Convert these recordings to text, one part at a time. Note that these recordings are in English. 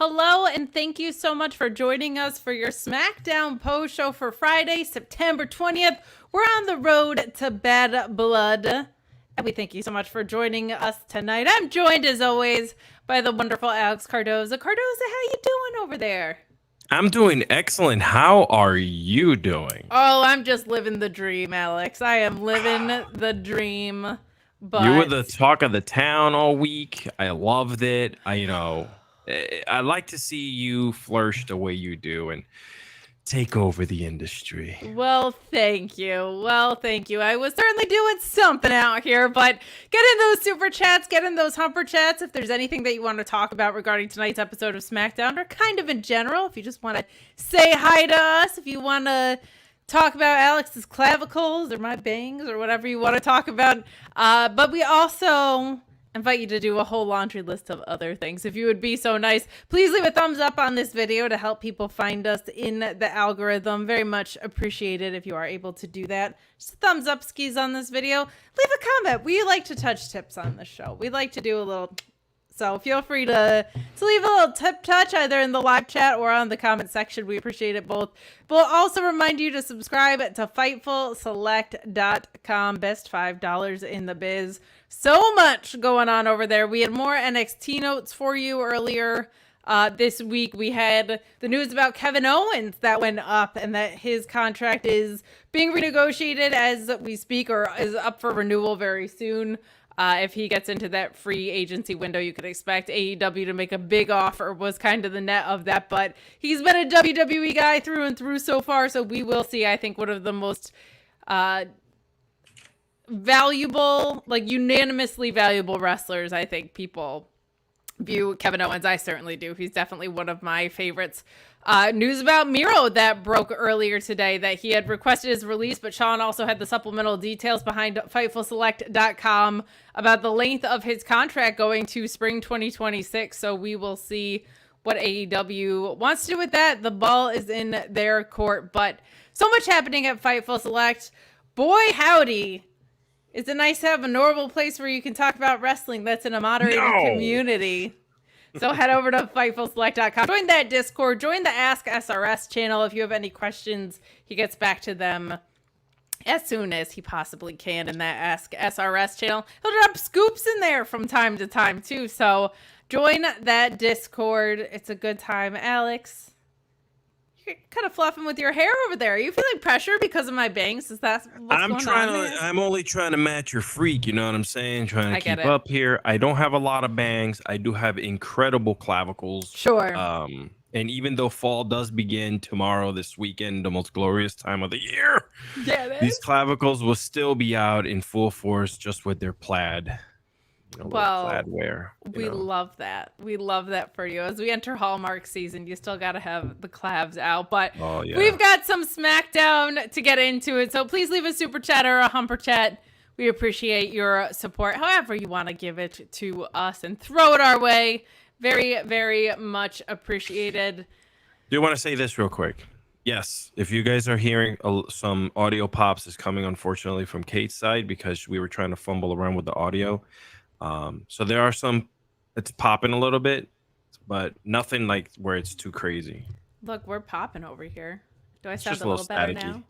Hello, and thank you so much for joining us for your Smackdown post show for Friday, September 20th. We're on the road to Bad Blood, and we thank you so much for joining us tonight. I'm joined, as always, by the wonderful Alex Cardoza. Cardoza, how you doing over there? I'm doing excellent. How are you doing? Oh, I'm just living the dream, Alex. I am living the dream. But You were the talk of the town all week. I loved it. I like to see you flourish the way you do and take over the industry. Well, thank you. I was certainly doing something out here, but get in those super chats, get in those humper chats. If there's anything that you want to talk about regarding tonight's episode of Smackdown, or kind of in general, if you just want to say hi to us, if you want to talk about Alex's clavicles or my bangs or whatever you want to talk about. But we also invite you to do a whole laundry list of other things. If you would be so nice, please leave a thumbs up on this video to help people find us in the algorithm. Very much appreciated if you are able to do that. Just a thumbs up skis on this video. Leave a comment. We like to touch tips on the show. We like to do a little... So feel free to leave a little tip touch either in the live chat or on the comment section. We appreciate it both. We'll also remind you to subscribe to FightfulSelect.com. Best $5 in the biz. So much going on over there. We had more NXT notes for you earlier this week. We had the news about Kevin Owens that went up and that his contract is being renegotiated as we speak, or is up for renewal very soon. If he gets into that free agency window, you could expect AEW to make a big offer, was kind of the net of that. But he's been a WWE guy through and through so far, so we will see, I think, one of the most valuable, like unanimously valuable wrestlers. I think people view Kevin Owens. I certainly do. He's definitely one of my favorites. News about Miro that broke earlier today, that he had requested his release, but Sean also had the supplemental details behind FightfulSelect.com about the length of his contract going to spring 2026. So we will see what AEW wants to do with that. The ball is in their court, but so much happening at Fightful Select. Boy, howdy. Is it nice to have a normal place where you can talk about wrestling that's in a moderated community? So head over to FightfulSelect.com. Join that Discord. Join the Ask SRS channel. If you have any questions, he gets back to them as soon as he possibly can in that Ask SRS channel. He'll drop scoops in there from time to time, too. So join that Discord. It's a good time. Alex, you're kind of fluffing with your hair over there. Are you feeling pressure because of my bangs? Is that what's going on? I'm only trying to match your freak, you know what I'm saying? Trying to keep up here. I don't have a lot of bangs. I do have incredible clavicles. Sure. And even though fall does begin tomorrow, this weekend, the most glorious time of the year, these clavicles will still be out in full force, just with their plaid. Plaid wear. We love that. We love that for you. As we enter Hallmark season, you still got to have the clavs out. But we've got some Smackdown to get into it. So please leave a super chat or a humper chat. We appreciate your support, however you want to give it to us, and throw it our way. Very, very much appreciated. Do you want to say this real quick? Yes. If you guys are hearing some audio pops is coming, unfortunately, from Kate's side, because we were trying to fumble around with the audio. So there are some, it's popping a little bit, but nothing like where it's too crazy. Look, we're popping over here. Do I sound a little better now?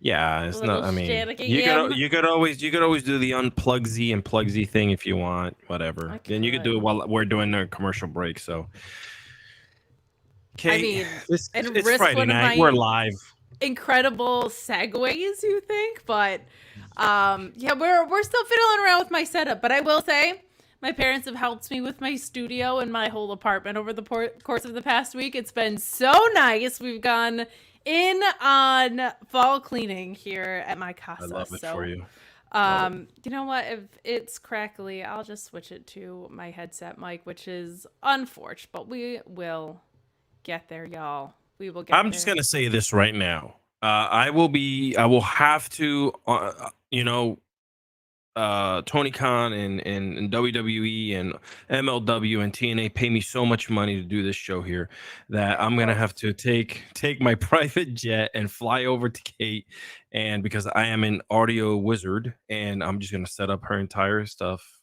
Yeah, it's not. I mean, you could always do the unplug-z and plug-z thing if you want, whatever. Then you could do it while we're doing a commercial break. So, okay, I mean, it's Friday night. We're live. Incredible segues, you think? But yeah, we're still fiddling around with my setup. But I will say, my parents have helped me with my studio and my whole apartment over the course of the past week. It's been so nice. We've gone in on fall cleaning here at my casa. I love it for you. You know what? If it's crackly, I'll just switch it to my headset mic, which is unfortunate, but we will get there, y'all. We will get there. I'm just gonna say this right now. I will have to, Tony Khan and WWE and MLW and TNA pay me so much money to do this show here that I'm gonna have to take my private jet and fly over to Kate, and because I am an audio wizard, and I'm just gonna set up her entire stuff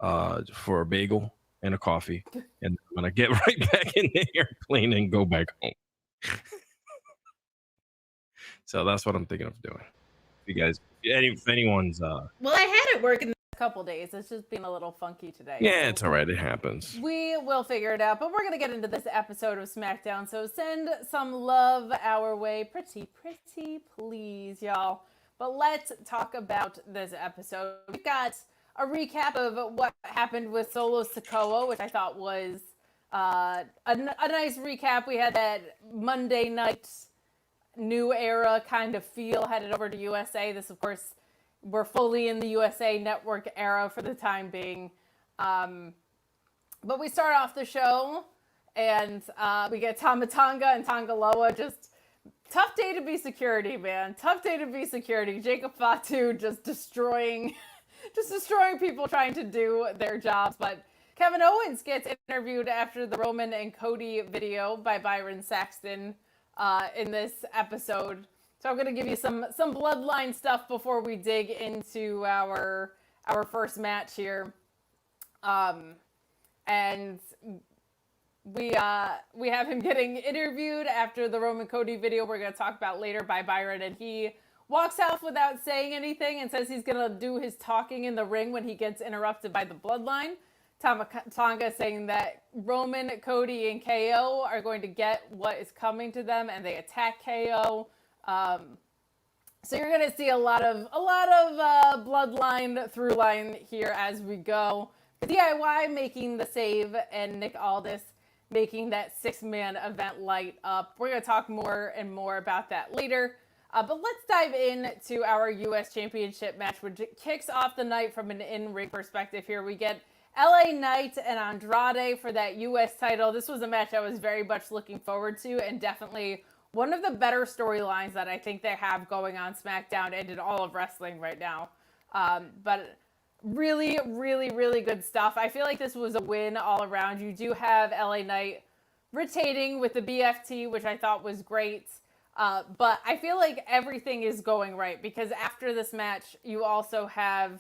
for a bagel, and a coffee, and I'm gonna get right back in the airplane and go back home. So that's what I'm thinking of doing. If you guys, if anyone's, Well, I had it working a couple days. It's just been a little funky today. yeah, so it's all right. It happens. we will figure it out, but we're going to get into this episode of SmackDown. So send some love our way. Pretty please, y'all. But let's talk about this episode. We've got a recap of what happened with Solo Sikoa, which I thought was a nice recap. We had that Monday night new era kind of feel headed over to USA. This, of course, we're fully in the USA Network era for the time being. But we start off the show, and we get Tama Tonga and Tonga Loa. Just tough day to be security, man. Tough day to be security. Jacob Fatu just destroying people trying to do their jobs. But Kevin Owens gets interviewed after the Roman and Cody video by Byron Saxton in this episode. So I'm going to give you some Bloodline stuff before we dig into our first match here. And we have him getting interviewed after the Roman Cody video we're going to talk about later by Byron, and he walks off without saying anything and says he's going to do his talking in the ring when he gets interrupted by the Bloodline. Tonga saying that Roman, Cody, and KO are going to get what is coming to them, and they attack KO. So you're going to see a lot of Bloodline through line here as we go. DIY making the save, and Nick Aldis making that 6-man event light up. We're going to talk more and more about that later. But let's dive into our U.S. Championship match, which kicks off the night from an in-ring perspective here. We get LA Knight and Andrade for that U.S. title. This was a match I was very much looking forward to, and definitely one of the better storylines that I think they have going on SmackDown and in all of wrestling right now. But really, really, really good stuff. I feel like this was a win all around. You do have LA Knight retaining with the BFT, which I thought was great. But I feel like everything is going right because after this match, you also have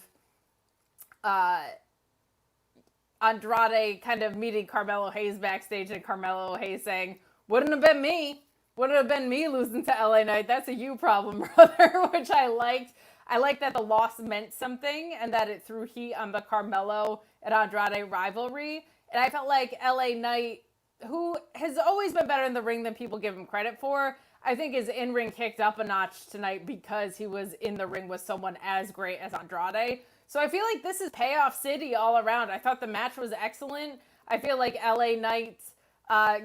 Andrade kind of meeting Carmelo Hayes backstage, and Carmelo Hayes saying, wouldn't have been me losing to LA Knight. That's a you problem, brother, which I liked. I like that the loss meant something and that it threw heat on the Carmelo and Andrade rivalry. And I felt like LA Knight, who has always been better in the ring than people give him credit for, I think his in-ring kicked up a notch tonight because he was in the ring with someone as great as Andrade. So I feel like this is payoff city all around. I thought the match was excellent. I feel like LA Knight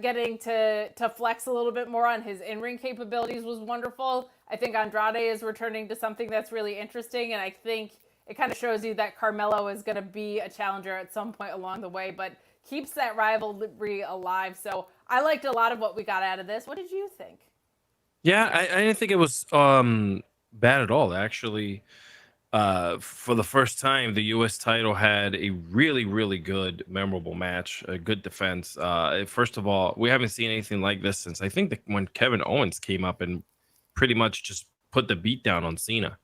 getting to flex a little bit more on his in-ring capabilities was wonderful. I think Andrade is returning to something that's really interesting, and I think it kind of shows you that Carmelo is going to be a challenger at some point along the way, but keeps that rivalry alive. So I liked a lot of what we got out of this. What did you think? Yeah, I didn't think it was bad at all. Actually, for the first time, the U.S. title had a really, really good, memorable match, a good defense. First of all, we haven't seen anything like this since I think when Kevin Owens came up and pretty much just put the beat down on Cena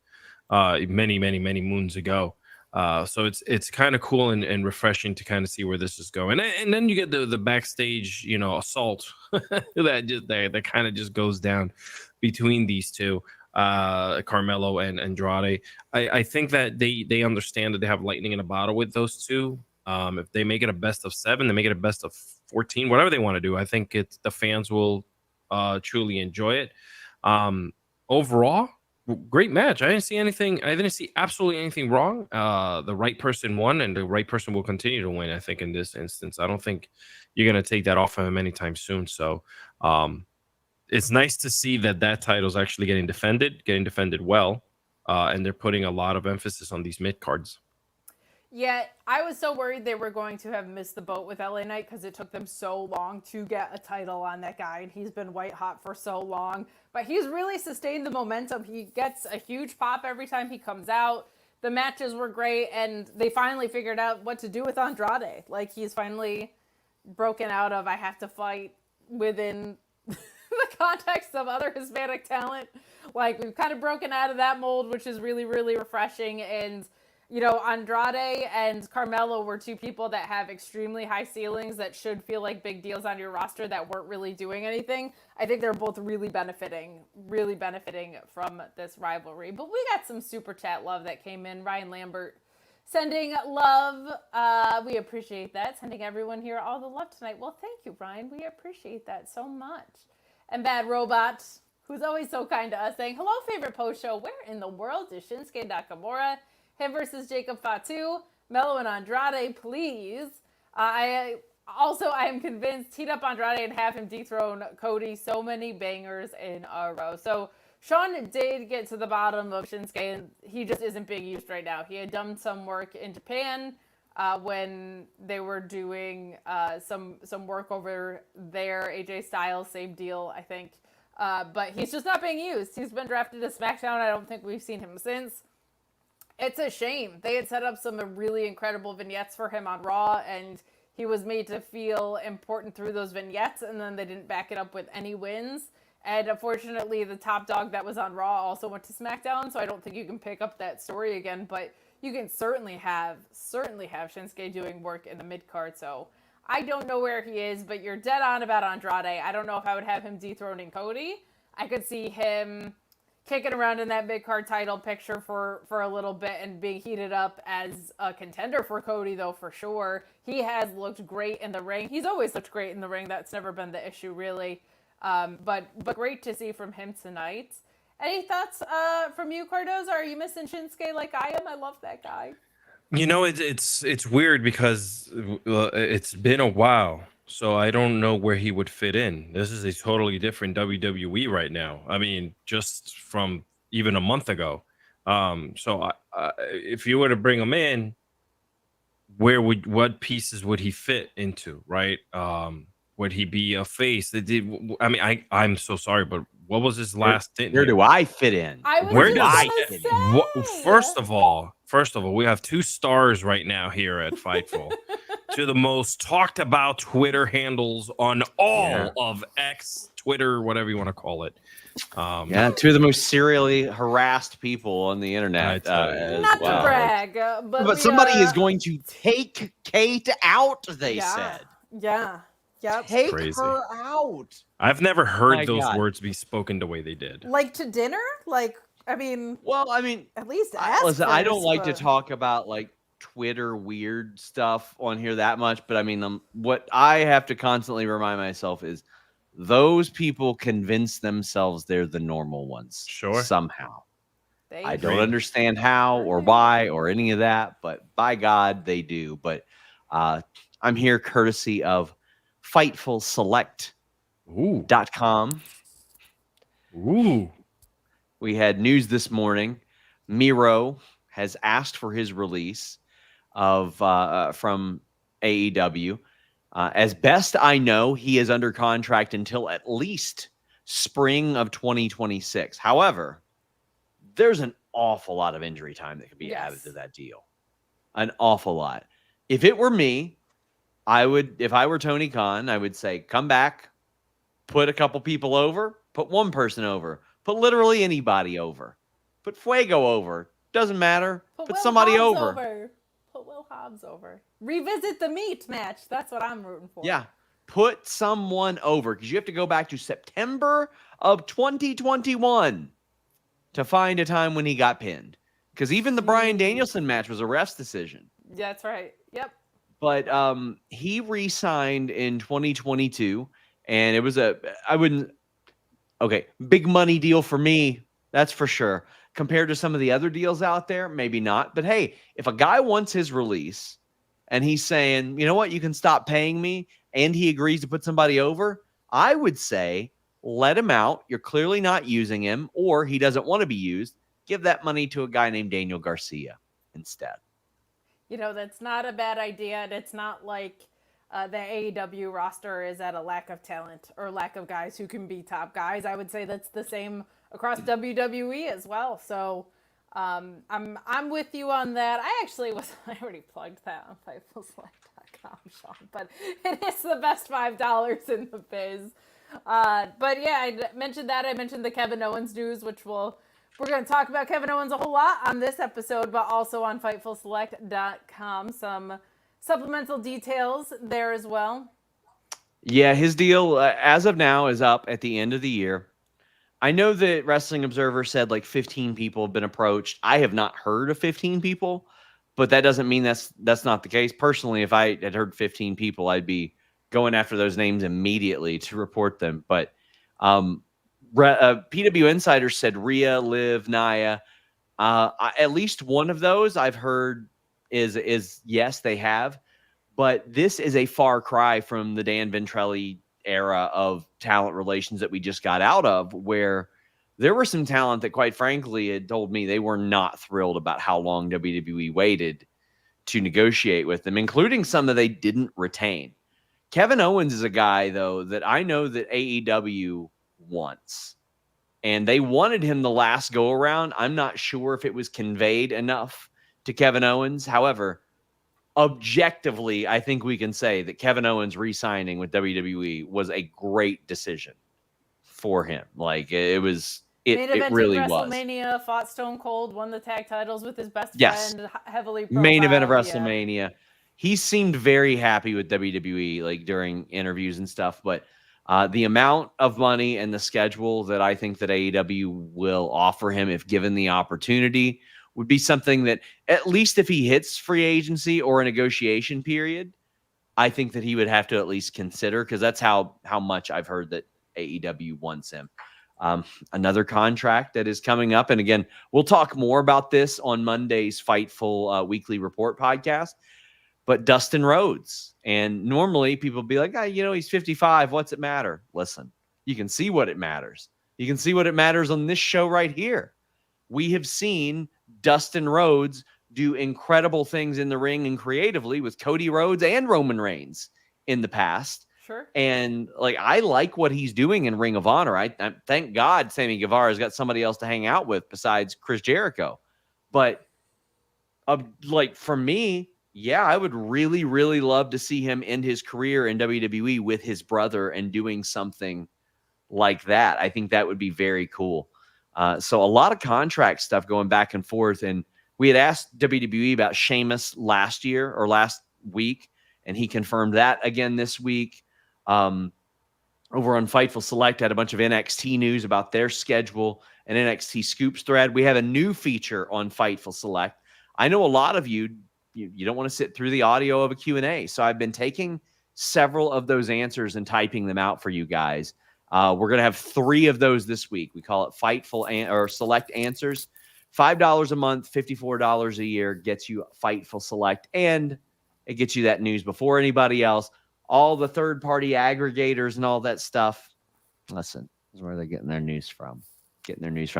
many, many, many moons ago. So it's kind of cool and refreshing to kind of see where this is going. And then you get the backstage, assault that kind of just goes down between these two. Carmelo and Andrade. I think that they understand that they have lightning in a bottle with those two. If they make it a best of 7, they make it a best of 14, whatever they want to do. I think the fans will truly enjoy it. Overall, great match. I didn't see absolutely anything wrong. The right person won, and the right person will continue to win. I think in this instance, I don't think you're gonna take that off of him anytime soon. So. It's nice to see that title is actually getting defended well, and they're putting a lot of emphasis on these mid cards. Yeah, I was so worried they were going to have missed the boat with LA Knight because it took them so long to get a title on that guy, and he's been white hot for so long. But he's really sustained the momentum. He gets a huge pop every time he comes out. The matches were great, and they finally figured out what to do with Andrade. Like, he's finally broken out of, I have to fight within the context of other Hispanic talent. Like, we've kind of broken out of that mold, which is really, really refreshing. And Andrade and Carmelo were two people that have extremely high ceilings that should feel like big deals on your roster that weren't really doing anything. I think they're both really benefiting from this rivalry. But we got some super chat love that came in. Ryan Lambert sending love. We appreciate that. Sending everyone here all the love tonight. Well, thank you, Ryan. We appreciate that so much. And Bad Robot, who's always so kind to us, saying, hello, favorite post show. Where in the world is Shinsuke Nakamura? Him versus Jacob Fatu, Melo and Andrade, please. I am convinced heat up Andrade and have him dethrone Cody. So many bangers in a row. So Sean did get to the bottom of Shinsuke, and he just isn't being used right now. He had done some work in Japan when they were doing some work over there. AJ Styles, same deal, I think. But he's just not being used. He's been drafted to SmackDown. I don't think we've seen him since. It's a shame. They had set up some really incredible vignettes for him on Raw, and he was made to feel important through those vignettes, and then they didn't back it up with any wins. And unfortunately, the top dog that was on Raw also went to SmackDown, so I don't think you can pick up that story again, but you can certainly have Shinsuke doing work in the mid-card, so I don't know where he is, but you're dead on about Andrade. I don't know if I would have him dethroning Cody. I could see him kicking around in that mid-card title picture for a little bit and being heated up as a contender for Cody, though, for sure. He has looked great in the ring. He's always looked great in the ring. That's never been the issue, really. But great to see from him tonight. Any thoughts from you, Cardozo? Are you missing Shinsuke like I am? I love that guy. It's weird because it's been a while. So I don't know where he would fit in. This is a totally different WWE right now. I mean, just from even a month ago. So if you were to bring him in, what pieces would he fit into, right? Would he be a face? I'm so sorry, but what was his last stint? Where do I fit in? Where do I fit in? First of all, we have two stars right now here at Fightful. Two of the most talked about Twitter handles on all of X, Twitter, whatever you want to call it. Two of the most serially harassed people on the internet. Not to brag, but somebody is going to take Kate out, they said. Yeah. Yep. Take her out. I've never heard those words be spoken the way they did. Like to dinner? At least ask. Listen, I don't like to talk about Twitter weird stuff on here that much, but what I have to constantly remind myself is those people convince themselves they're the normal ones. Sure. Somehow. I don't understand how or why or any of that, but by God, they do. But I'm here courtesy of FightfulSelect.com. Ooh. We had news this morning. Miro has asked for his release from AEW. As best I know, he is under contract until at least spring of 2026. However, there's an awful lot of injury time that could be added to that deal. An awful lot. If it were me, if I were Tony Khan, I would say, come back, put a couple people over, put one person over, put literally anybody over, put Fuego over. Doesn't matter. Put somebody over. Put Will Hobbs over. Revisit the meat match. That's what I'm rooting for. Yeah. Put someone over because you have to go back to September of 2021 to find a time when he got pinned. Because even the Bryan Danielson match was a ref's decision. That's right. Yep. But he re-signed in 2022, and it was big money deal for me. That's for sure. Compared to some of the other deals out there, maybe not. But hey, if a guy wants his release and he's saying, you know what, you can stop paying me, and he agrees to put somebody over, I would say let him out. You're clearly not using him, or he doesn't want to be used. Give that money to a guy named Daniel Garcia instead. That's not a bad idea. And it's not like the AEW roster is at a lack of talent or lack of guys who can be top guys. I would say that's the same across WWE as well. So I'm with you on that. I already plugged that on FightfulSelect.com, Sean, but it is the best $5 in the biz. But yeah, I mentioned that. I mentioned the Kevin Owens news, which we'll We're going to talk about Kevin Owens a whole lot on this episode, but also on FightfulSelect.com. Some supplemental details there as well. Yeah, his deal as of now is up at the end of the year. I know that Wrestling Observer said like 15 people have been approached. I have not heard of 15 people, but that doesn't mean that's not the case. Personally, if I had heard 15 people, I'd be going after those names immediately to report them. But PW Insider said Rhea, Liv, Nia. At least one of those I've heard is yes, they have. But this is a far cry from the Dan Ventrelli era of talent relations that we just got out of, where there were some talent that, quite frankly, had told me they were not thrilled about how long WWE waited to negotiate with them, including some that they didn't retain. Kevin Owens is a guy, though, that I know that AEW wants. And they wanted him the last go around. I'm not sure if it was conveyed enough to Kevin Owens. However, objectively, I think we can say that Kevin Owens re-signing with WWE was a great decision for him. Like it was, it really was. WrestleMania, fought Stone Cold, won the tag titles with his best friend, heavily profiled. Main event of WrestleMania. Yeah. He seemed very happy with WWE, like during interviews and stuff. But the amount of money and the schedule that I think that AEW will offer him, if given the opportunity, would be something that, at least if he hits free agency or a negotiation period, I think that he would have to at least consider, because that's how much I've heard that AEW wants him. Another contract that is coming up, and again, we'll talk more about this on Monday's Fightful Weekly Report podcast, but Dustin Rhodes. And normally people be like, he's 55. What's it matter? Listen, you can see what it matters. You can see what it matters on this show right here. We have seen Dustin Rhodes do incredible things in the ring and creatively with Cody Rhodes and Roman Reigns in the past. Sure. And I like what he's doing in Ring of Honor. I thank God Sammy Guevara's got somebody else to hang out with besides Chris Jericho. But for me, yeah, I would really, really love to see him end his career in WWE with his brother and doing something like that. I think that would be very cool. So a lot of contract stuff going back and forth. And we had asked WWE about Sheamus last week, and he confirmed that again this week. Over on Fightful Select, had a bunch of NXT news about their schedule and NXT Scoops thread. We have a new feature on Fightful Select. I know a lot of you don't want to sit through the audio of a Q&A. So I've been taking several of those answers and typing them out for you guys. We're going to have 3 of those this week. We call it Fightful or Select Answers. $5 a month, $54 a year gets you Fightful Select, and it gets you that news before anybody else. All the third-party aggregators and all that stuff. Listen, this is where they're getting their news from.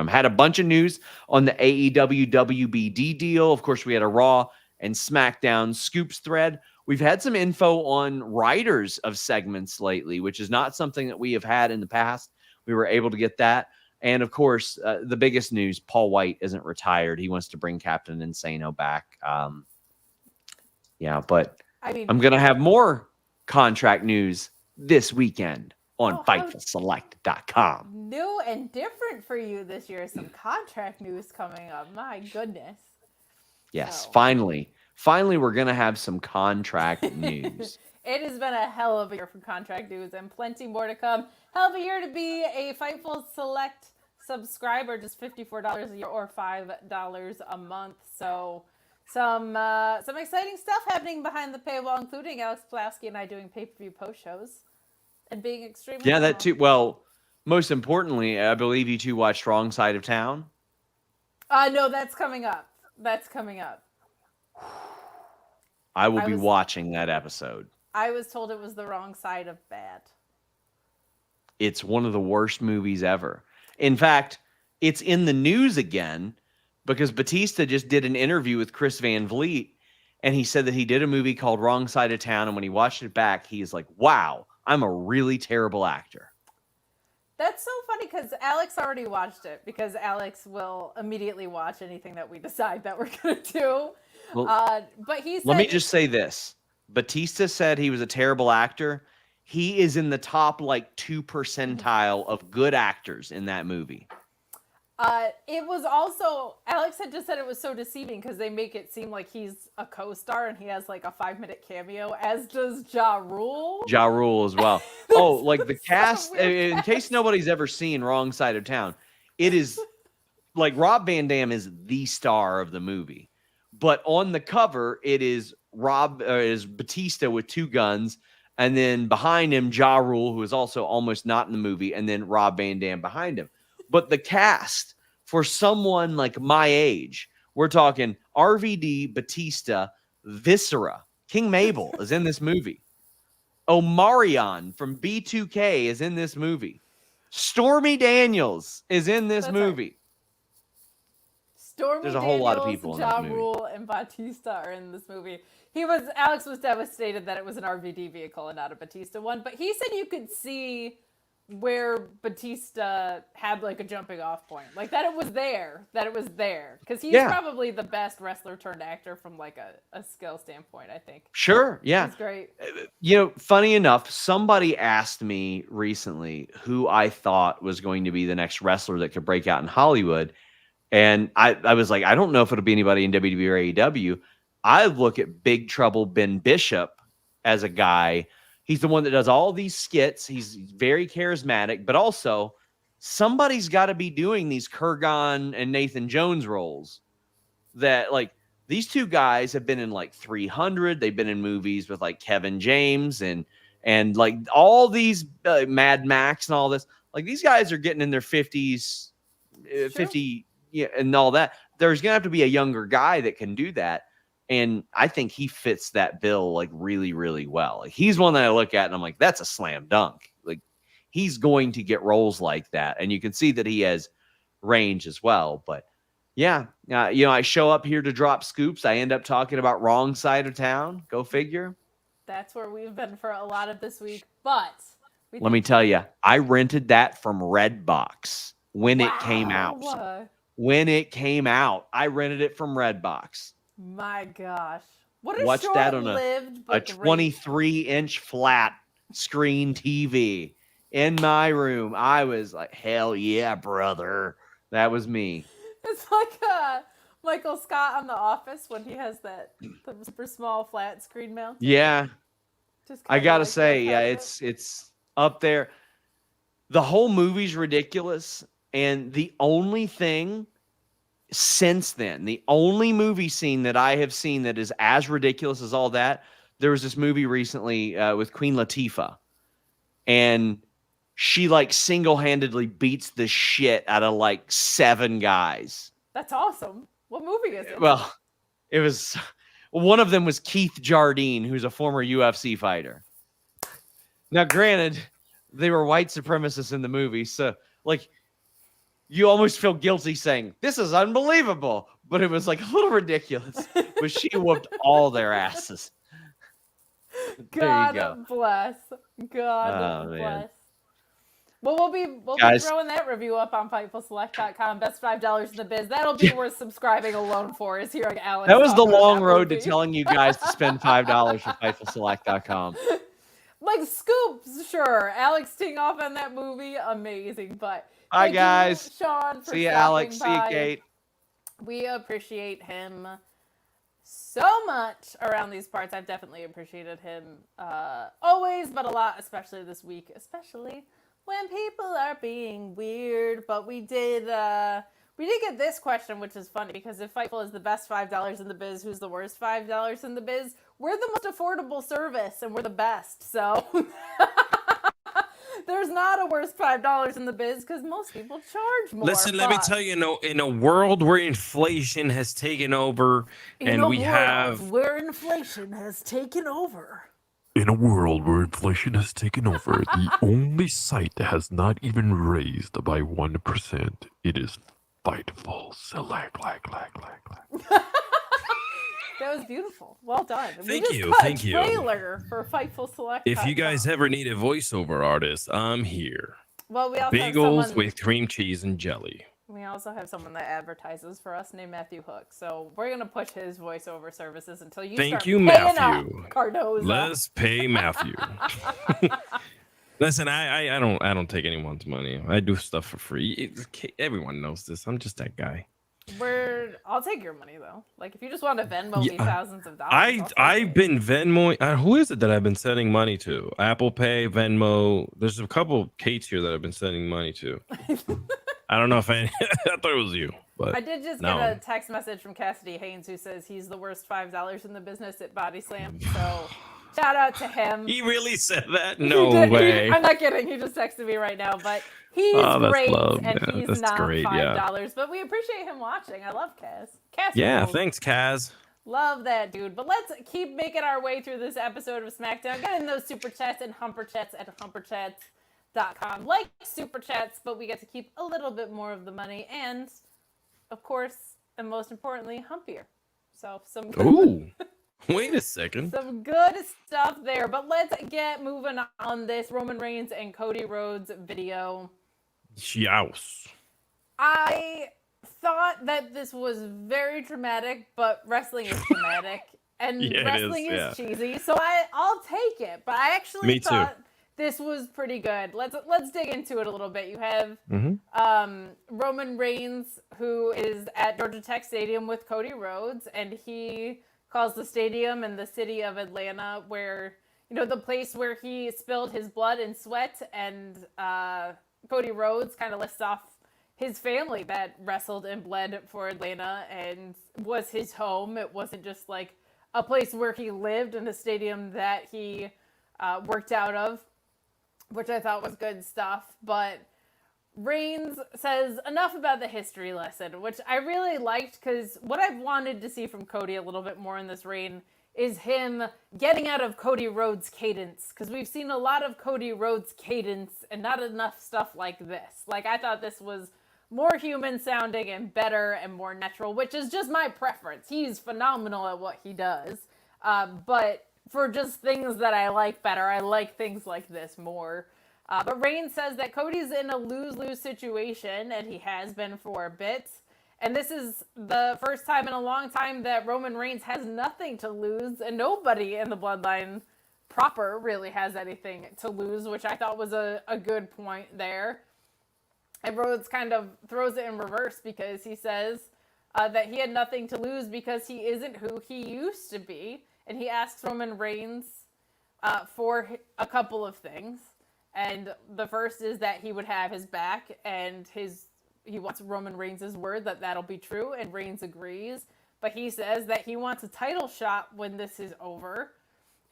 Had a bunch of news on the AEW WBD deal. Of course, we had a Raw and Smackdown Scoops thread. We've had some info on writers of segments lately, which is not something that we have had in the past. We were able to get that. And of course, the biggest news, Paul White isn't retired. He wants to bring Captain Insano back. But I'm going to have more contract news this weekend on FightfulSelect.com. New and different for you this year. Some contract news coming up. My goodness. Yes, finally, we're going to have some contract news. It has been a hell of a year for contract news and plenty more to come. Hell of a year to be a Fightful Select subscriber, just $54 a year or $5 a month. So some exciting stuff happening behind the paywall, including Alex Pulaski and I doing pay-per-view post shows and being extremely that too. Well, most importantly, I believe you two watched Wrong Side of Town. No, that's coming up. I will be watching that episode. I was told it was the wrong side of bad. It's one of the worst movies ever. In fact, it's in the news again because Batista just did an interview with Chris Van Vliet, and he said that he did a movie called Wrong Side of Town, and when he watched it back, he is like, wow, I'm a really terrible actor. That's so funny because Alex already watched it, because Alex will immediately watch anything that we decide that we're going to do. Well, but he said, let me just say this. Batista said he was a terrible actor. He is in the top 2 percentile of good actors in that movie. It was also, Alex had just said it was so deceiving because they make it seem like he's a co-star and he has like a 5-minute cameo, as does Ja Rule. Ja Rule as well. Oh, like the Such a cast, weird in cast. case nobody's ever seen Wrong Side of Town, it is like Rob Van Dam is the star of the movie. But on the cover, it is Batista with 2 guns, and then behind him, Ja Rule, who is also almost not in the movie, and then Rob Van Dam behind him. But the cast, for someone like my age, we're talking RVD, Batista, Viscera, King Mabel is in this movie. Omarion from B2K is in this movie. Stormy Daniels is in this That's movie. Stormy There's a whole lot of Daniels, people in Ja this movie. Rule, and Batista are in this movie. Alex was devastated that it was an RVD vehicle and not a Batista one, but he said you could see where Batista had like a jumping off point, like that it was there, because he's probably the best wrestler turned actor from like a skill standpoint, I think. Sure, yeah. He's great. You know, funny enough, somebody asked me recently who I thought was going to be the next wrestler that could break out in Hollywood. And I was like, I don't know if it'll be anybody in WWE or AEW. I look at Big Trouble Ben Bishop as a guy. He's the one that does all these skits. He's very charismatic, but also somebody's got to be doing these Kurgan and Nathan Jones roles. That like these 2 guys have been in like 300. They've been in movies with like Kevin James and like all these Mad Max and all this. Like these guys are getting in their 50s, 50, yeah, and all that. There's gonna have to be a younger guy that can do that. And I think he fits that bill like really, really well. Like he's one that I look at and I'm like, that's a slam dunk. Like he's going to get roles like that. And you can see that he has range as well. But yeah, you know, I show up here to drop scoops. I end up talking about Wrong Side of Town. Go figure. That's where we've been for a lot of this week. But let me tell you, I rented that from Redbox when it came out. When it came out, I rented it from Redbox. My gosh. What a Watched that on a 23-inch flat screen TV in my room. I was like, hell yeah, brother. That was me. It's like Michael Scott on The Office when he has the super small flat screen mount. Yeah. I gotta like say, yeah, it's up there. The whole movie's ridiculous. And the only thing since then, the only movie scene that I have seen that is as ridiculous as all that, there was this movie recently with Queen Latifah. And she like single-handedly beats the shit out of like 7 guys. That's awesome. What movie is it? Well, it was one of them was Keith Jardine, who's a former UFC fighter. Now, granted, they were white supremacists in the movie, so like you almost feel guilty saying this is unbelievable, but it was like a little ridiculous. But she whooped all their asses. God bless. God bless. Man. Well, we'll be throwing that review up on FightfulSelect.com. Best $5 in the biz. That'll be worth subscribing alone for. Is hearing Alex. That was the long road to telling you guys to spend $5 for FightfulSelect.com. Like scoops, sure. Alex teeing off on that movie, amazing. But hi guys, Sean. For see you, Alex. by. See you, Kate. We appreciate him so much around these parts. I've definitely appreciated him always, but a lot, especially this week, especially when people are being weird. But we did get this question, which is funny because if Fightful is the best $5 in the biz, who's the worst $5 in the biz? We're the most affordable service and we're the best. So there's not a worst $5 in the biz because most people charge more. Listen, let me tell you, in a world where inflation has taken over where inflation has taken over. In a world where inflation has taken over, the only site that has not even raised by 1%, it is Fightful Select. That was beautiful. Well done. Thank you. Trailer for Fightful Select. If you guys ever need a voiceover artist, I'm here. Well, we also bagels with cream cheese and jelly. We also have someone that advertises for us named Matthew Hook. So we're gonna push his voiceover services until you start paying Matthew. up, Cardozo. Let's pay Matthew. Listen, I don't take anyone's money. I do stuff for free. Everyone knows this. I'm just that guy. I'll take your money though. Like if you just want to Venmo me Yeah, thousands of dollars, I'll take I've it. been Venmo. Who is it that I've been sending money to? Apple Pay, Venmo. There's a couple Kates here that I've been sending money to. I don't know if I thought it was you, but I did just no. get a text message from Cassidy Haynes who says he's the worst $5 in the business at Body Slam. So shout out to him. He really said that? He No did. way. I'm not kidding. He just texted me right now, but he's that's great love, and man. he's That's not great, $5. But we appreciate him watching. I love Kaz. Kaz Yeah, rules. thanks, Kaz. Love that dude. But let's keep making our way through this episode of SmackDown. Get in those super chats and humper chats at humperchats.com. Like super chats, but we get to keep a little bit more of the money and, of course, and most importantly, humpier. So some good, Ooh, wait a second. some good stuff there. But let's get moving on this Roman Reigns and Cody Rhodes video. Youse. I thought that this was very dramatic, but wrestling is dramatic. And Yeah, it wrestling is, is cheesy, so I'll take it. But I actually Me too. thought this was pretty good. Let's dig into it a little bit. You have Roman Reigns, who is at Georgia Tech Stadium with Cody Rhodes, and he calls the stadium in the city of Atlanta where, you know, the place where he spilled his blood and sweat, and Cody Rhodes kind of lists off his family that wrestled and bled for Atlanta and was his home. It wasn't just like a place where he lived in a stadium that he worked out of, which I thought was good stuff. But Reigns says enough about the history lesson, which I really liked because what I've wanted to see from Cody a little bit more in this reign is him getting out of Cody Rhodes' cadence, because we've seen a lot of Cody Rhodes' cadence and not enough stuff like this. Like, I thought this was more human sounding and better and more natural, which is just my preference. He's phenomenal at what he does. But for just things that I like better, I like things like this more. But Reigns says that Cody's in a lose-lose situation, and he has been for a bit. And this is the first time in a long time that Roman Reigns has nothing to lose, and nobody in the Bloodline proper really has anything to lose, which I thought was a good point there. And Rhodes kind of throws it in reverse because he says that he had nothing to lose because he isn't who he used to be. And he asks Roman Reigns for a couple of things. And the first is that he would have his back, and he wants Roman Reigns' word that that'll be true, and Reigns agrees. But he says that he wants a title shot when this is over.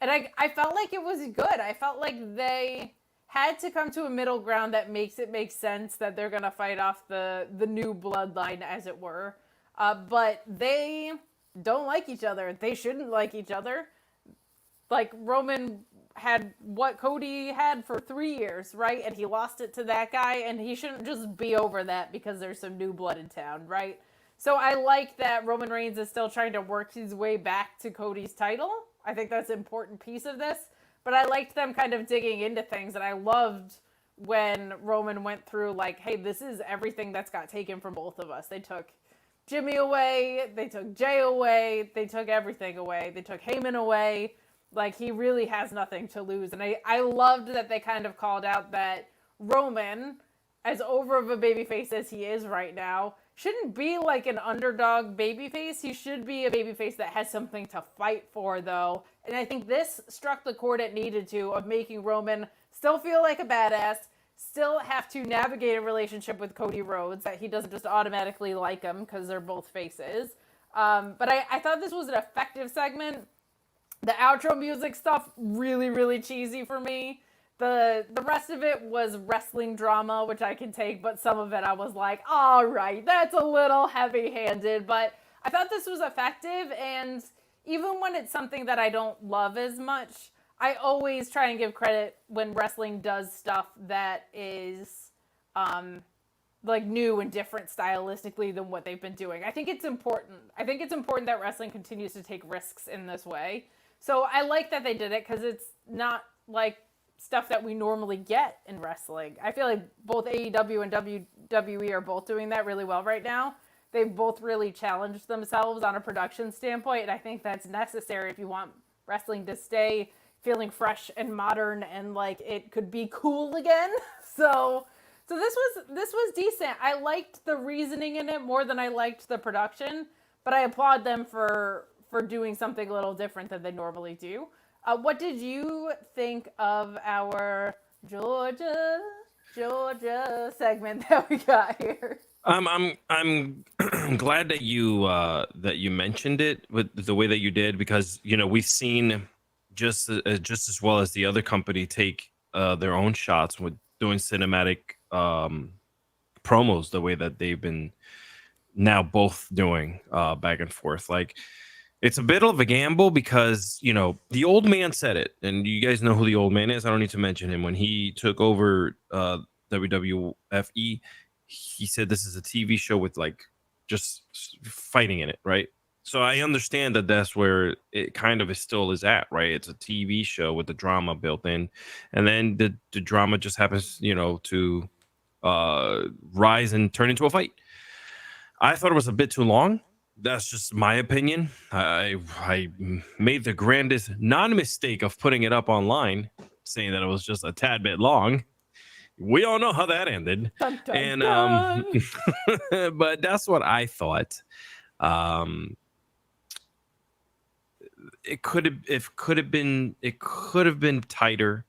And I felt like it was good. I felt like they had to come to a middle ground that makes it make sense that they're going to fight off the new bloodline, as it were. But they don't like each other. They shouldn't like each other. Like, Roman had what Cody had for 3 years, right? And he lost it to that guy, and he shouldn't just be over that because there's some new blood in town, right? So I like that Roman Reigns is still trying to work his way back to Cody's title. I think that's an important piece of this. But I liked them kind of digging into things, and I loved when Roman went through, like, hey, this is everything that's got taken from both of us. They took Jimmy away, they took Jay away, they took everything away, they took Heyman away. Like, he really has nothing to lose. And I loved that they kind of called out that Roman, as over of a babyface as he is right now, shouldn't be like an underdog babyface. He should be a babyface that has something to fight for, though. And I think this struck the chord it needed to, of making Roman still feel like a badass, still have to navigate a relationship with Cody Rhodes, that he doesn't just automatically like him because they're both faces. But I thought this was an effective segment. The outro music stuff, really, really cheesy for me. The rest of it was wrestling drama, which I can take, but some of it I was like, all right, that's a little heavy-handed. But I thought this was effective, and even when it's something that I don't love as much, I always try and give credit when wrestling does stuff that is like new and different stylistically than what they've been doing. I think it's important. I think it's important that wrestling continues to take risks in this way. So I like that they did it because it's not like stuff that we normally get in wrestling. I feel like both AEW and WWE are both doing that really well right now. They've both really challenged themselves on a production standpoint, and I think that's necessary if you want wrestling to stay feeling fresh and modern and like it could be cool again. So this was decent. I liked the reasoning in it more than I liked the production, but I applaud them for doing something a little different than they normally do. What did you think of our Georgia segment that we got here? I'm glad that you mentioned it with the way that you did, because we've seen just as well as the other company take their own shots with doing cinematic promos the way that they've been now both doing back and forth. Like, it's a bit of a gamble because the old man said it, and you guys know who the old man is. I don't need to mention him. When he took over WWFE, he said this is a TV show with like just fighting in it, right? So I understand that that's where it kind of still is at, right? It's a TV show with the drama built in, and then the drama just happens, to rise and turn into a fight. I thought it was a bit too long. That's just my opinion. I made the grandest non-mistake of putting it up online, saying that it was just a tad bit long. We all know how that ended. Dun, dun, And dun. but that's what I thought. It could have been tighter.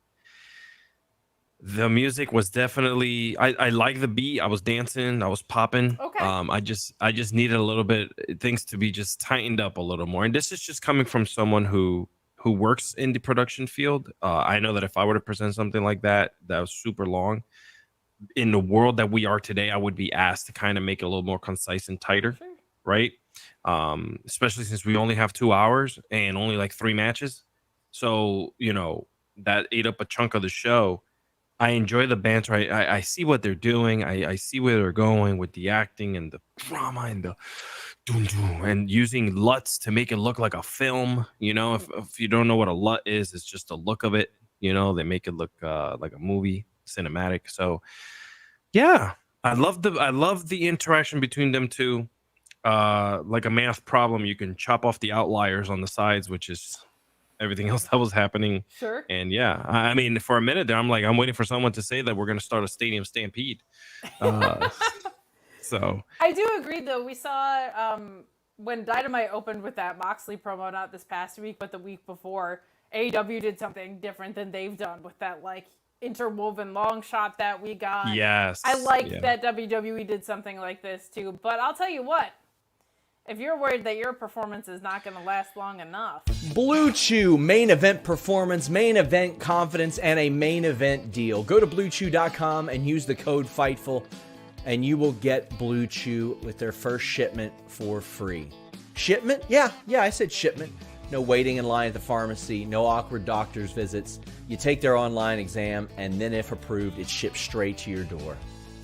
The music was definitely, I like the beat. I was dancing, I was popping. Okay. I just needed a little bit, things to be just tightened up a little more. And this is just coming from someone who works in the production field. I know that if I were to present something like that was super long, in the world that we are today, I would be asked to kind of make it a little more concise and tighter, Sure. right? Especially since we only have 2 hours and only like 3 matches. So, that ate up a chunk of the show. I enjoy the banter. I see what they're doing. I see where they're going with the acting and the drama and the and using LUTs to make it look like a film. If you don't know what a LUT is, it's just the look of it. They make it look like a movie, cinematic. So yeah, I love the interaction between them two. Like a math problem, you can chop off the outliers on the sides, which is everything else that was happening. Sure. And yeah, I mean, for a minute there, I'm like, I'm waiting for someone to say that we're going to start a stadium stampede. So I do agree, though. We saw when Dynamite opened with that Moxley promo, not this past week, but the week before, AEW did something different than they've done with that like interwoven long shot that we got. yes, I like yeah. that WWE did something like this too. But I'll tell you what, if you're worried that your performance is not going to last long enough. Blue Chew, main event performance, main event confidence, and a main event deal. Go to BlueChew.com and use the code FIGHTFUL, and you will get Blue Chew with their first shipment for free. Shipment? Yeah, I said shipment. No waiting in line at the pharmacy, no awkward doctor's visits. You take their online exam, and then if approved, it's shipped straight to your door.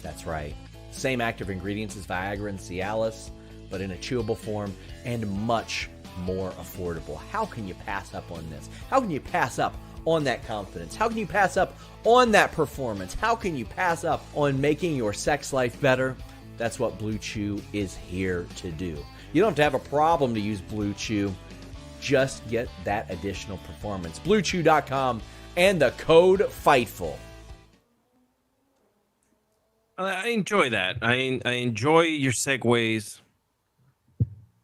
That's right. Same active ingredients as Viagra and Cialis, but in a chewable form and much more affordable. How can you pass up on this? How can you pass up on that confidence? How can you pass up on that performance? How can you pass up on making your sex life better? That's what Blue Chew is here to do. You don't have to have a problem to use Blue Chew. Just get that additional performance. BlueChew.com and the code FIGHTFUL. I enjoy that. I enjoy your segues.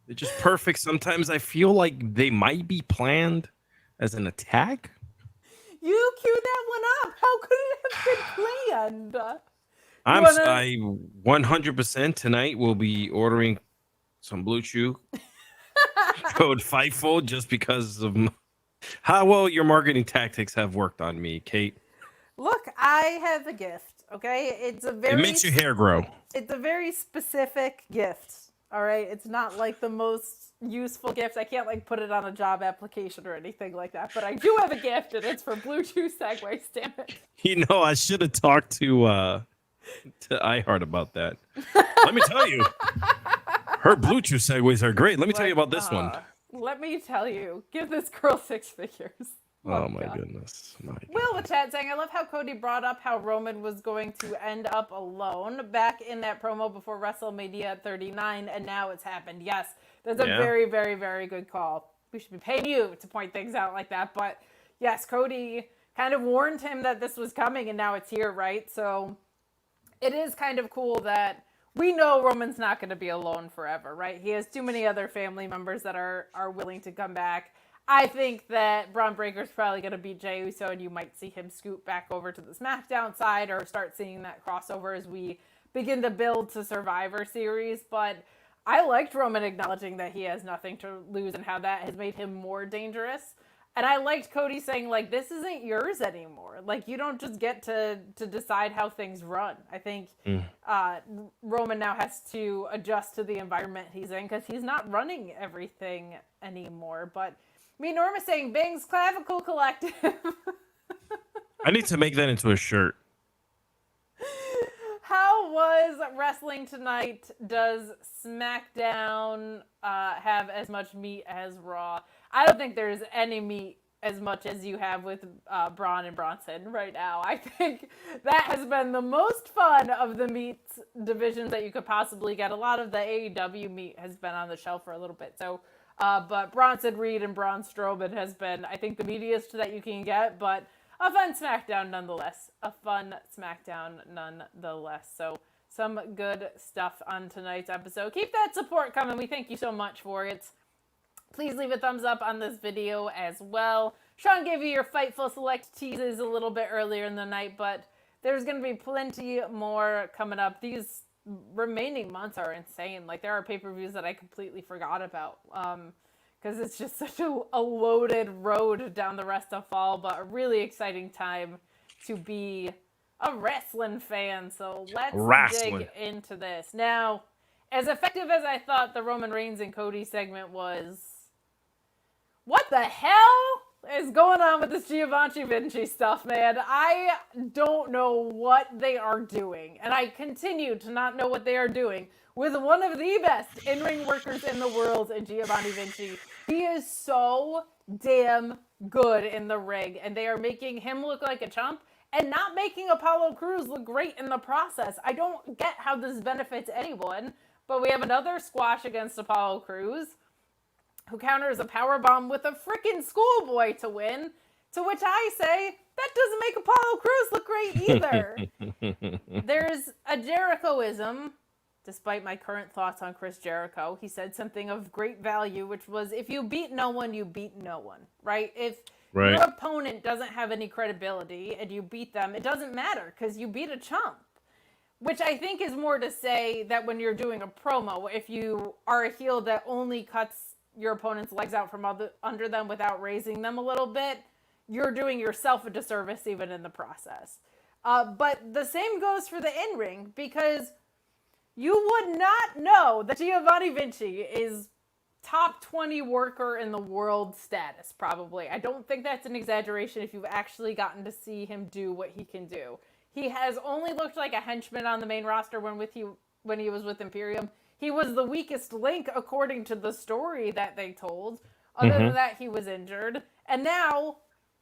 They're just perfect. Sometimes I feel like they might be planned as an attack. You queued that one up. How could it have been planned? I 100% tonight will be ordering some Blue Chew. Code FIGHTFUL, just because of how well your marketing tactics have worked on me, Kate. Look, I have a gift, okay? It makes your hair grow. It's a very specific gift, all right? It's not like the most useful gift. I can't like put it on a job application or anything like that, but I do have a gift, and it's for Blue Chew Segways, damn it. I should have talked to iHeart about that. Let me tell you, her Blue Chew segues are great. Let me tell you about this one. Let me tell you, give this girl 6 figures. Oh my goodness. Will the chat saying, I love how Cody brought up how Roman was going to end up alone back in that promo before WrestleMania 39, and now it's happened. Yes, that's a very, very, very good call. We should be paying you to point things out like that, but yes, Cody kind of warned him that this was coming, and now it's here, right? So it is kind of cool that we know Roman's not going to be alone forever, right? He has too many other family members that are willing to come back. I think that Braun Breaker's probably going to beat Jey Uso, and you might see him scoot back over to the SmackDown side or start seeing that crossover as we begin to build to Survivor Series. But I liked Roman acknowledging that he has nothing to lose and how that has made him more dangerous. And I liked Cody saying, like, this isn't yours anymore. Like, you don't just get to decide how things run. I think Roman now has to adjust to the environment he's in because he's not running everything anymore. But me, Norma saying, Bing's Clavicle Collective. I need to make that into a shirt. How was wrestling tonight? Does SmackDown have as much meat as Raw? I don't think there's any meat as much as you have with Braun and Bronson right now. I think that has been the most fun of the meat divisions that you could possibly get. A lot of the AEW meat has been on the shelf for a little bit. So, but Bronson Reed and Braun Strowman has been, I think, the meatiest that you can get, but a fun SmackDown nonetheless. So some good stuff on tonight's episode. Keep that support coming. We thank you so much for it. Please leave a thumbs up on this video as well. Sean gave you your Fightful Select teases a little bit earlier in the night, but there's going to be plenty more coming up. These remaining months are insane. Like, there are pay-per-views that I completely forgot about. Because it's just such a loaded road down the rest of fall, but a really exciting time to be a wrestling fan. So let's dig into this. Now, as effective as I thought the Roman Reigns and Cody segment was, what the hell is going on with this Giovanni Vinci stuff, man? I don't know what they are doing, and I continue to not know what they are doing with one of the best in-ring workers in the world, Giovanni Vinci. He is so damn good in the ring, and they are making him look like a chump and not making Apollo Crews look great in the process. I don't get how this benefits anyone, but we have another squash against Apollo Crews, who counters a powerbomb with a freaking schoolboy to win, to which I say, that doesn't make Apollo Crews look great either. There's a Jerichoism. Despite my current thoughts on Chris Jericho, he said something of great value, which was, if you beat no one, you beat no one, right? If your opponent doesn't have any credibility and you beat them, it doesn't matter because you beat a chump. Which I think is more to say that when you're doing a promo, if you are a heel that only cuts your opponent's legs out from under them without raising them a little bit, you're doing yourself a disservice even in the process. But the same goes for the in-ring, because you would not know that Giovanni Vinci is top 20 worker in the world status, probably. I don't think that's an exaggeration if you've actually gotten to see him do what he can do. He has only looked like a henchman on the main roster when he was with Imperium. He was the weakest link, according to the story that they told. Other than that, he was injured. And now,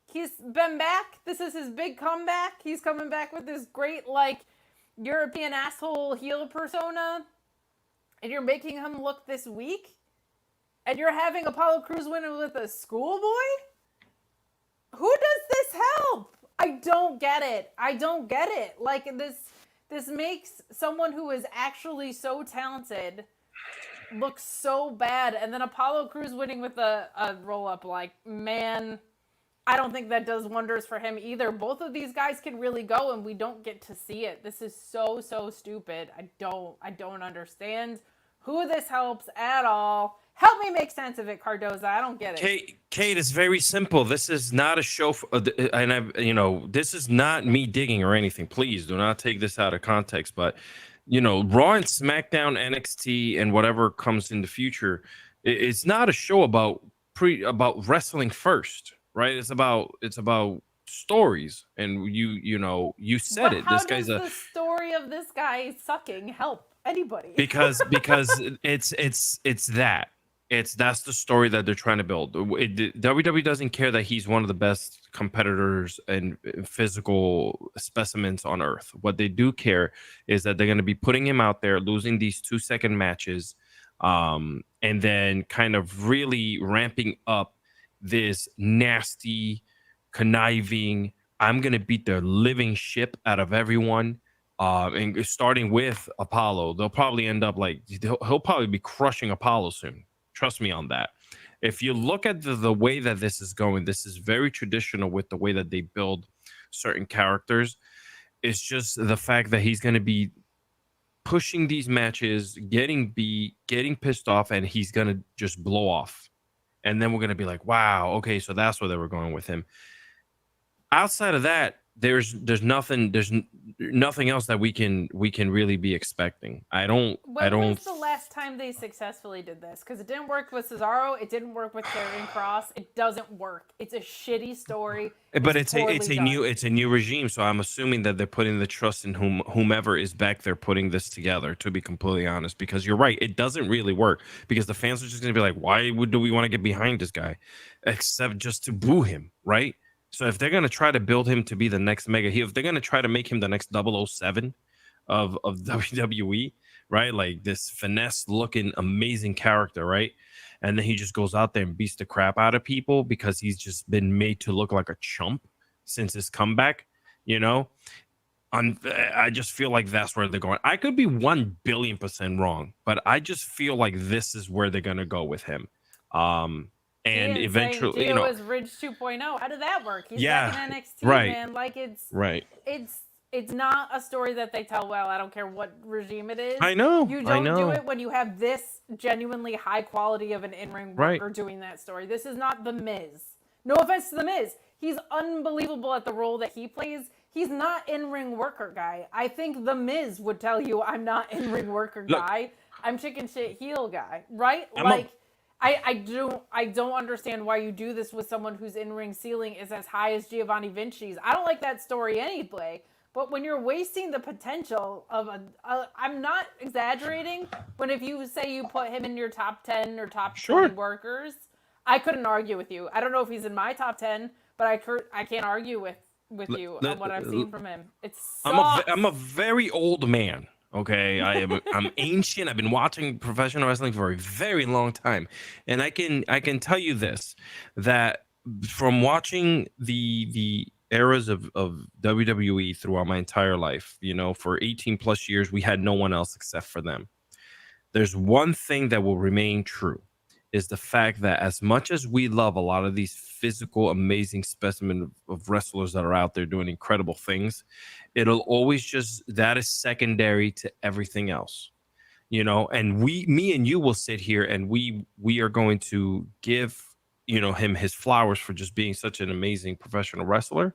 he's been back. This is his big comeback. He's coming back with this great, like, European asshole heel persona. And you're making him look this weak? And you're having Apollo Crews win with a schoolboy? Who does this help? I don't get it. Like, this makes someone who is actually so talented look so bad. And then Apollo Crews winning with a roll-up, like, man, I don't think that does wonders for him either. Both of these guys can really go, and we don't get to see it. This is so stupid. I don't understand who this helps at all. Help me make sense of it, Cardoza. I don't get it. Kate, it's very simple. This is not a show, this is not me digging or anything. Please do not take this out of context. But, Raw and SmackDown, NXT, and whatever comes in the future, it's not a show about wrestling first, right? It's about stories, and you said it. This guy's the story of this guy sucking help anybody because that's the story that they're trying to build. WWE doesn't care that he's one of the best competitors and physical specimens on earth. What they do care is that they're going to be putting him out there, losing these 2-second matches, and then kind of really ramping up this nasty conniving. I'm gonna beat the living shit out of everyone. And starting with Apollo, they'll probably end up like he'll probably be crushing Apollo soon. Trust me on that. If you look at the way that this is going, this is very traditional with the way that they build certain characters. It's just the fact that he's going to be pushing these matches, getting beat, getting pissed off, and he's going to just blow off. And then we're going to be like, wow, okay, so that's where they were going with him. Outside of that, there's nothing else that we can really be expecting. When was the last time they successfully did this? Because it didn't work with Cesaro, it didn't work with Karrion Kross. It doesn't work. It's a shitty story. But it's a new regime, so I'm assuming that they're putting the trust in whomever is back there putting this together. To be completely honest, because you're right, it doesn't really work because the fans are just going to be like, why do we want to get behind this guy, except just to boo him, right? So if they're going to try to build him to be the next mega heel, if they're going to try to make him the next 007 of WWE, right? Like this finesse looking amazing character, right? And then he just goes out there and beats the crap out of people because he's just been made to look like a chump since his comeback, you know? I just feel like that's where they're going. I could be 1 billion% wrong, but I just feel like this is where they're going to go with him. And eventually, Gio was Ridge 2.0. How did that work? He's back in NXT, right, man. Like it's not a story that they tell well. I don't care what regime it is. I know. You don't do it when you have this genuinely high quality of an in-ring worker doing that story. This is not The Miz. No offense to The Miz. He's unbelievable at the role that he plays. He's not in-ring worker guy. I think The Miz would tell you I'm not in-ring worker guy. I'm chicken shit heel guy, right? I don't understand why you do this with someone whose in-ring ceiling is as high as Giovanni Vinci's. I don't like that story anyway. But when you're wasting the potential of I'm not exaggerating. When if you say you put him in your top 10 or top 20 workers, I couldn't argue with you. I don't know if he's in my top 10, but I can't argue with you on what I've seen from him. I'm a very old man. Okay, I'm ancient. I've been watching professional wrestling for a very long time, and I can tell you this, that from watching the eras of WWE throughout my entire life, you know, for 18 plus years, we had no one else except for them. There's one thing that will remain true, is the fact that as much as we love a lot of these physical, amazing specimen of wrestlers that are out there doing incredible things, it'll always that is secondary to everything else, you know. And me and you will sit here and we are going to give, you know, him his flowers for just being such an amazing professional wrestler.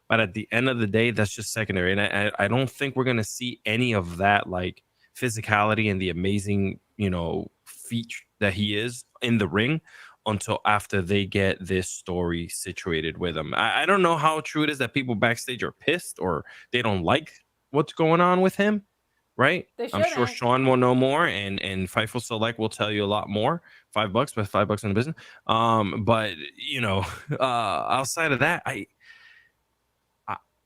But at the end of the day, that's just secondary. And I don't think we're going to see any of that, like physicality and the amazing, you know, feat that he is in the ring until after they get this story situated with him. I don't know how true it is that people backstage are pissed or they don't like what's going on with him, right? I'm sure Sean will know more, and Fightful Select will tell you a lot more. $5, but $5 in the business. But you know, outside of that,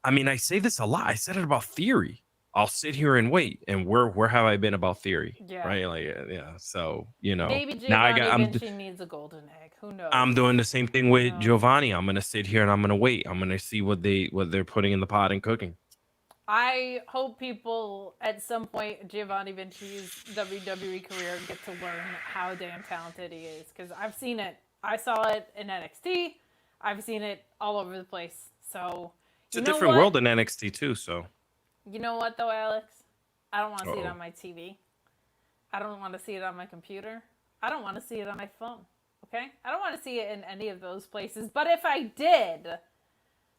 I mean, I say this a lot. I said it about Theory. I'll sit here and wait. And where have I been about Theory? Yeah. Right? Like, yeah. So, you know. Maybe Giovanni Vinci needs a golden egg. Who knows? I'm doing the same thing with Giovanni. I'm going to sit here and I'm going to wait. I'm going to see what they're putting in the pot and cooking. I hope people at some point Giovanni Vinci's WWE career get to learn how damn talented he is. Because I've seen it. I saw it in NXT. I've seen it all over the place. So it's a different world in NXT too, so. You know what, though, Alex? I don't want to see it on my TV. I don't want to see it on my computer. I don't want to see it on my phone, okay? I don't want to see it in any of those places. But if I did,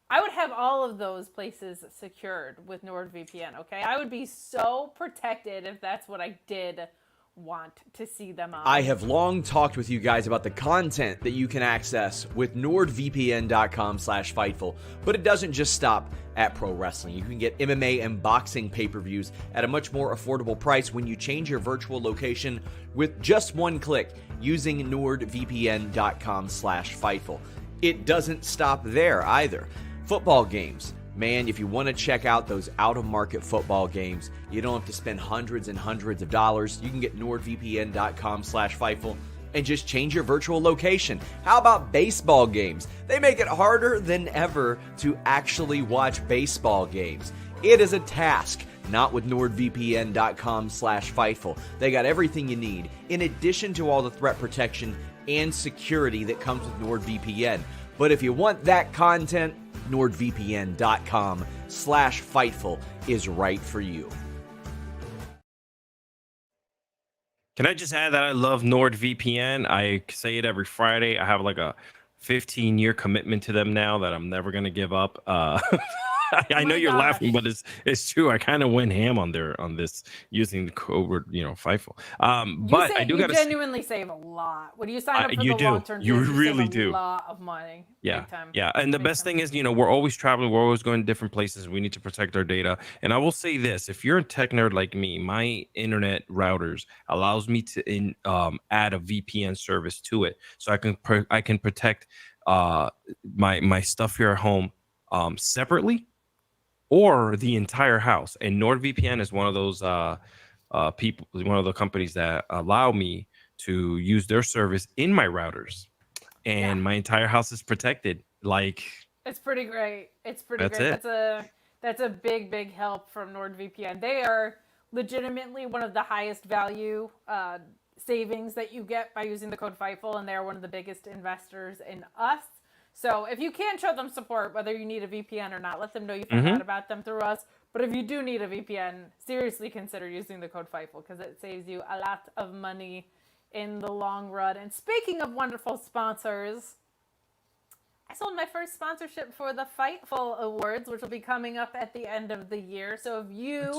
I would have all of those places secured with NordVPN, okay? I would be so protected if that's what I did want to see them on. I have long talked with you guys about the content that you can access with NordVPN.com/Fightful, but it doesn't just stop at pro wrestling. You can get MMA and boxing pay-per-views at a much more affordable price when you change your virtual location with just one click using NordVPN.com/Fightful. It doesn't stop there either. Football games. Man, if you want to check out those out-of-market football games, you don't have to spend hundreds and hundreds of dollars. You can get NordVPN.com/Fightful and just change your virtual location. How about baseball games? They make it harder than ever to actually watch baseball games. It is a task. Not with NordVPN.com/Fightful. They got everything you need, in addition to all the threat protection and security that comes with NordVPN. But if you want that content, NordVPN.com/Fightful is right for you. Can I just add that I love NordVPN? I say it every Friday. I have like a 15-year commitment to them now that I'm never going to give up. I know you're laughing, but it's true. I kind of went ham on this using the code, Fightful. But I do gotta genuinely save a lot when you sign up for the long-term. You really do. A lot of money. Yeah, yeah. And the best thing is, we're always traveling. We're always going to different places. We need to protect our data. And I will say this: if you're a tech nerd like me, my internet routers allows me to add a VPN service to it, so I can protect my stuff here at home separately, or the entire house. And NordVPN is one of those people, one of the companies that allow me to use their service in my routers, and my entire house is protected. Like, it's pretty great. It's pretty great. That's a big help from NordVPN. They are legitimately one of the highest value savings that you get by using the code Fightful, and they're one of the biggest investors in us. So if you can show them support, whether you need a VPN or not, let them know you found out about them through us. But if you do need a VPN, seriously consider using the code Fightful, because it saves you a lot of money in the long run. And speaking of wonderful sponsors, I sold my first sponsorship for the Fightful Awards, which will be coming up at the end of the year. So if you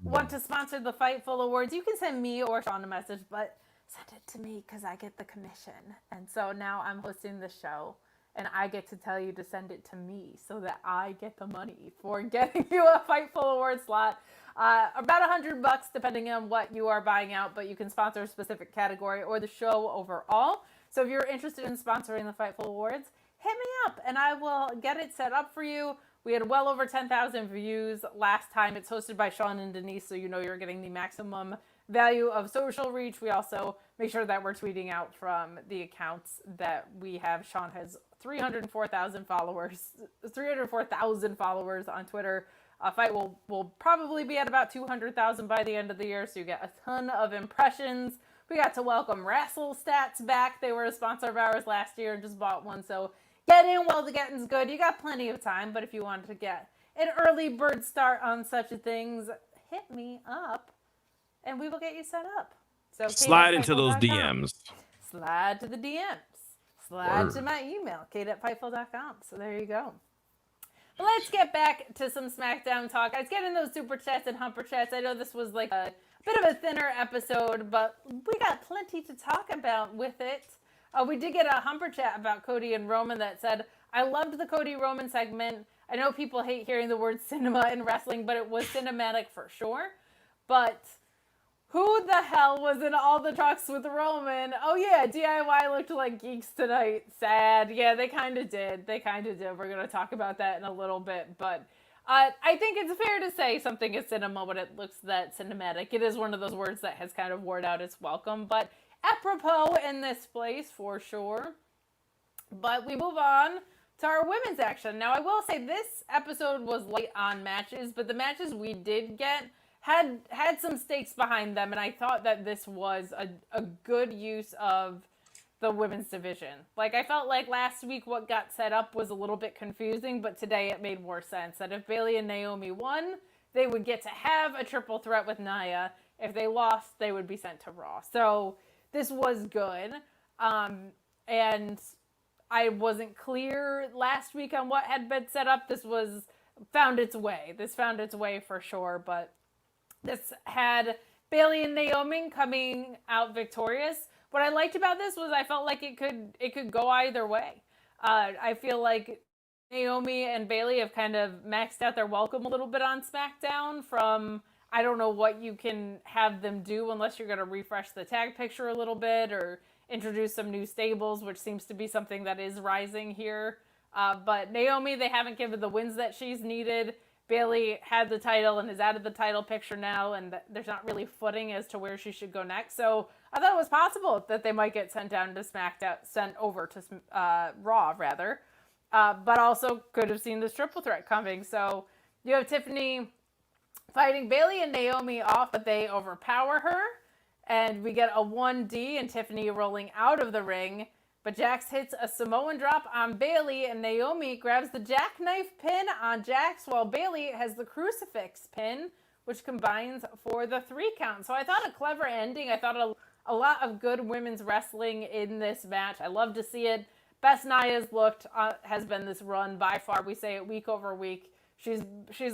want to sponsor the Fightful Awards, you can send me or Sean a message, but send it to me because I get the commission. And so now I'm hosting the show, and I get to tell you to send it to me so that I get the money for getting you a Fightful Award slot. About $100 depending on what you are buying out, but you can sponsor a specific category or the show overall. So if you're interested in sponsoring the Fightful Awards, hit me up and I will get it set up for you. We had well over 10,000 views last time. It's hosted by Sean and Denise, so you're getting the maximum value of social reach. We also make sure that we're tweeting out from the accounts that we have. Sean has 304,000 followers on Twitter. Fight will probably be at about 200,000 by the end of the year, so you get a ton of impressions. We got to welcome Wrestle Stats back. They were a sponsor of ours last year and just bought one, so get in while the getting's good. You got plenty of time, but if you wanted to get an early bird start on such things, hit me up and we will get you set up. So slide into those DMs. Slide to the DMs. Slide to my email, kate@fightful.com. So there you go. Let's get back to some SmackDown talk. Let's get in those super chats and humper chats. I know this was like a bit of a thinner episode, but we got plenty to talk about with it. We did get a humper chat about Cody and Roman that said, I loved the Cody Roman segment. I know people hate hearing the word cinema in wrestling, but it was cinematic for sure. But who the hell was in all the trucks with Roman? Oh yeah, DIY looked like geeks tonight. Sad. Yeah, they kind of did. We're going to talk about that in a little bit. But I think it's fair to say something is cinema when it looks that cinematic. It is one of those words that has kind of worn out its welcome. But apropos in this place for sure. But we move on to our women's action. Now I will say this episode was light on matches, but the matches we did get had some stakes behind them, and I thought that this was a good use of the women's division. Like, I felt like last week what got set up was a little bit confusing, but today it made more sense. That if Bayley and Naomi won, they would get to have a triple threat with Nia. If they lost, they would be sent to Raw. So this was good. And I wasn't clear last week on what had been set up. This found its way. This found its way for sure, but this had Bayley and Naomi coming out victorious. What I liked about this was I felt like it could go either way. I feel like Naomi and Bayley have kind of maxed out their welcome a little bit on SmackDown from, I don't know what you can have them do unless you're going to refresh the tag picture a little bit or introduce some new stables, which seems to be something that is rising here. But Naomi, they haven't given the wins that she's needed. Bayley had the title and is out of the title picture now, and there's not really footing as to where she should go next. So I thought it was possible that they might get sent over to Raw rather, but also could have seen this triple threat coming. So you have Tiffany fighting Bayley and Naomi off, but they overpower her, and we get a 1D and Tiffany rolling out of the ring. But Jax hits a Samoan drop on Bayley, and Naomi grabs the jackknife pin on Jax, while Bayley has the crucifix pin, which combines for the 3 count. So I thought a clever ending. I thought a lot of good women's wrestling in this match. I love to see it. Best Nia's looked has been this run by far. We say it week over week. She's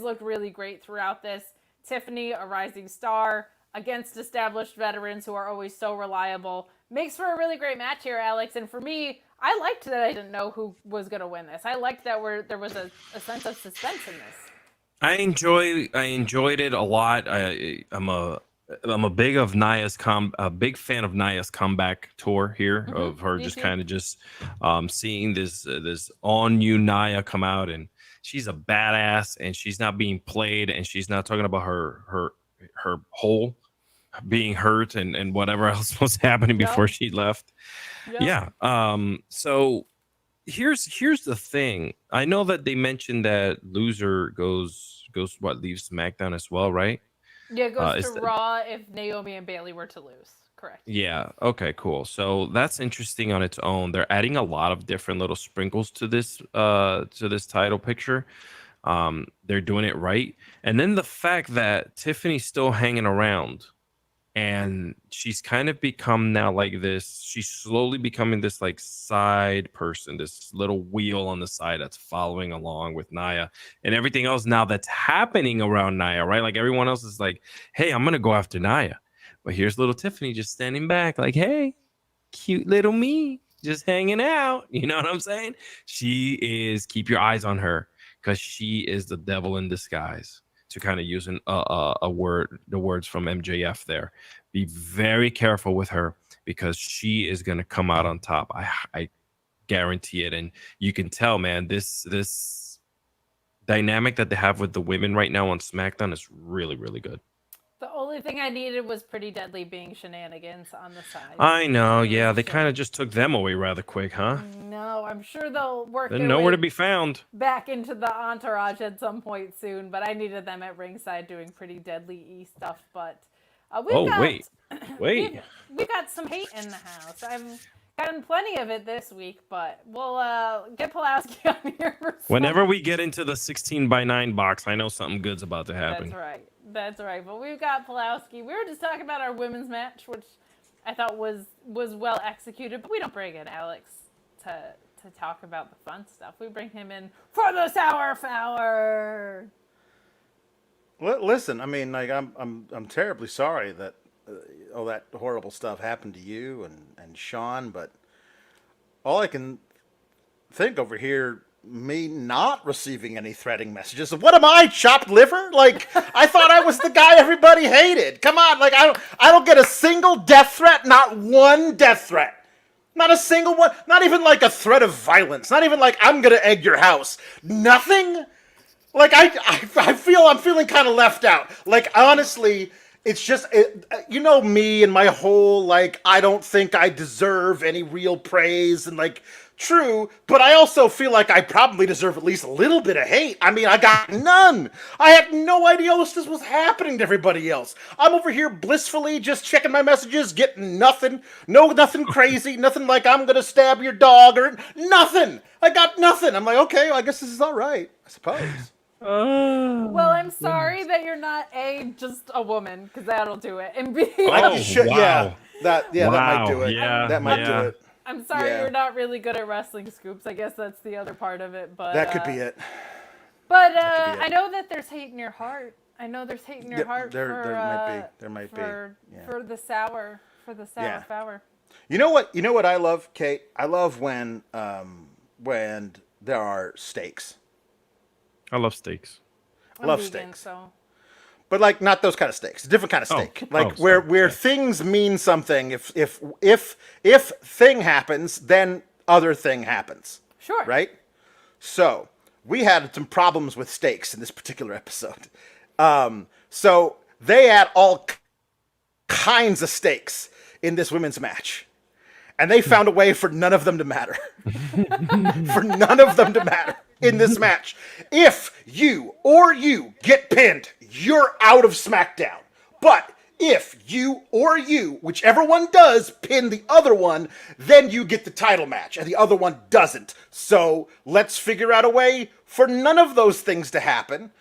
looked really great throughout this. Tiffany, a rising star against established veterans who are always so reliable. Makes for a really great match here, Alex. And for me, I liked that I didn't know who was going to win this. I liked that there was a sense of suspense in this. I enjoyed it a lot. I'm a big fan of Nia's comeback tour here, of her just kind of seeing this all new Nia come out, and she's a badass, and she's not being played, and she's not talking about her whole being hurt and whatever else was happening before she left. Yeah. So here's the thing. I know that they mentioned that loser leaves SmackDown as well, right? Yeah, it goes to Raw if Naomi and Bayley were to lose. Correct. Yeah. Okay, cool. So that's interesting on its own. They're adding a lot of different little sprinkles to this title picture. They're doing it right. And then the fact that Tiffany's still hanging around, and she's kind of become now like this. She's slowly becoming this like side person, this little wheel on the side that's following along with Nia and everything else now that's happening around Nia, right? Like everyone else is like, hey, I'm going to go after Nia. But here's little Tiffany just standing back like, hey, cute little me, just hanging out. You know what I'm saying? Keep your eyes on her, because she is the devil in disguise. To kind of use the words from MJF there. Be very careful with her, because she is going to come out on top. I guarantee it. And you can tell, man, this dynamic that they have with the women right now on SmackDown is really, really good. The only thing I needed was Pretty Deadly being shenanigans on the side. I know, yeah. They kind of just took them away rather quick, huh? No, I'm sure they'll work They're nowhere to be found. Back into the entourage at some point soon, but I needed them at ringside doing Pretty Deadly-y stuff. But wait. We got some hate in the house. I've gotten plenty of it this week, but we'll get Pulaski on here for whenever we get into the 16x9 box, I know something good's about to happen. That's right. But we've got Pulaski. We were just talking about our women's match, which I thought was well executed, but we don't bring in Alex to talk about the fun stuff. We bring him in for the sour flower. Listen, I mean, like I'm terribly sorry that all that horrible stuff happened to you and Sean, but all I can think over here, me not receiving any threatening messages. What am I, chopped liver? Like, I thought I was the guy everybody hated. Come on, like I don't get a single death threat, not one death threat. Not a single one, not even like a threat of violence, not even like I'm gonna egg your house. Nothing. Like I'm feeling kind of left out. Like honestly, it's just you know me and my whole like I don't think I deserve any real praise, and like true, but I also feel like I probably deserve at least a little bit of hate. I mean, I got none. I had no idea this was happening to everybody else. I'm over here blissfully just checking my messages, getting nothing. Nothing crazy, nothing like I'm gonna stab your dog or nothing. I got nothing. I'm like, okay, well, I guess this is all right, I suppose. Well, I'm sorry that you're not just a woman, because that'll do it. And B, wow. That might do it. Yeah, that might do it. I'm sorry you're not really good at wrestling scoops. I guess that's the other part of it. But that could be it. But I know that there's hate in your heart. There might be for the sour flower. You know what I love, Kate? I love when there are stakes. I love steaks. I'm vegan, so. But like not those kind of steaks, a different kind of steak. Where things mean something. If thing happens, then other thing happens. Sure. Right? So we had some problems with steaks in this particular episode. So they had all kinds of stakes in this women's match. And they found a way for none of them to matter. For none of them to matter in this match. If you get pinned, you're out of SmackDown. But if you, whichever one does, pin the other one, then you get the title match, and the other one doesn't. So let's figure out a way for none of those things to happen.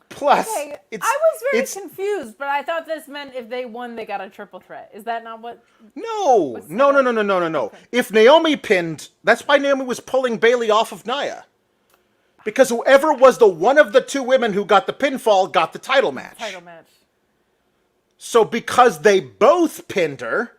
Plus, I was very confused, but I thought this meant if they won, they got a triple threat. Is that not what? No. Okay. If Naomi pinned, that's why Naomi was pulling Bayley off of Nia. Because whoever was the one of the two women who got the pinfall got the title match. So because they both pinned her,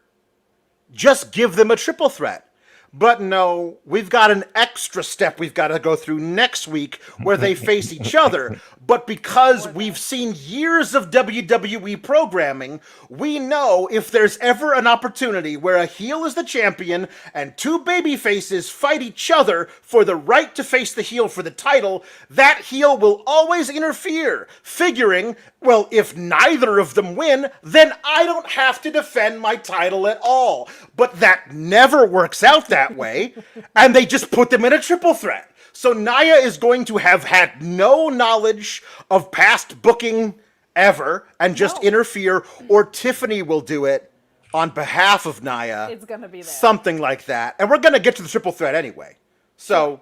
just give them a triple threat. But no, we've got an extra step we've got to go through next week where they face each other. But because we've seen years of WWE programming, we know if there's ever an opportunity where a heel is the champion and two baby faces fight each other for the right to face the heel for the title, that heel will always interfere, figuring, well, if neither of them win, then I don't have to defend my title at all. But that never works out that way, and they just put them in a triple threat. So Nia is going to have had no knowledge of past booking ever and just interfere, or Tiffany will do it on behalf of Nia. It's going to be there. Something like that. And we're going to get to the triple threat anyway. So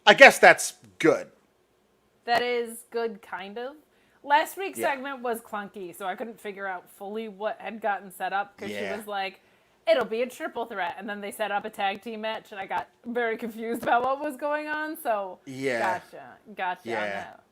I guess that's good. That is good, kind of. Last week's segment was clunky, so I couldn't figure out fully what had gotten set up because she was like, it'll be a triple threat. And then they set up a tag team match, and I got very confused about what was going on. So, gotcha on that.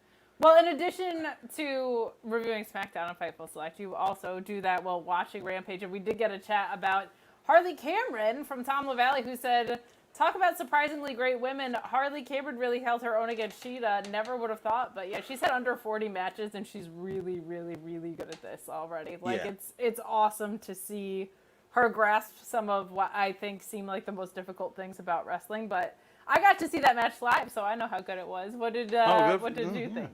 Well, in addition to reviewing SmackDown and Fightful Select, you also do that while watching Rampage. And we did get a chat about Harley Cameron from Tom LaValle, who said, talk about surprisingly great women. Harley Cameron really held her own against Sheeta. Never would have thought, but yeah, she's had under 40 matches, and she's really, really, really good at this already. Like, it's awesome to see her grasp some of what I think seem like the most difficult things about wrestling. But I got to see that match live, so I know how good it was. What did you think?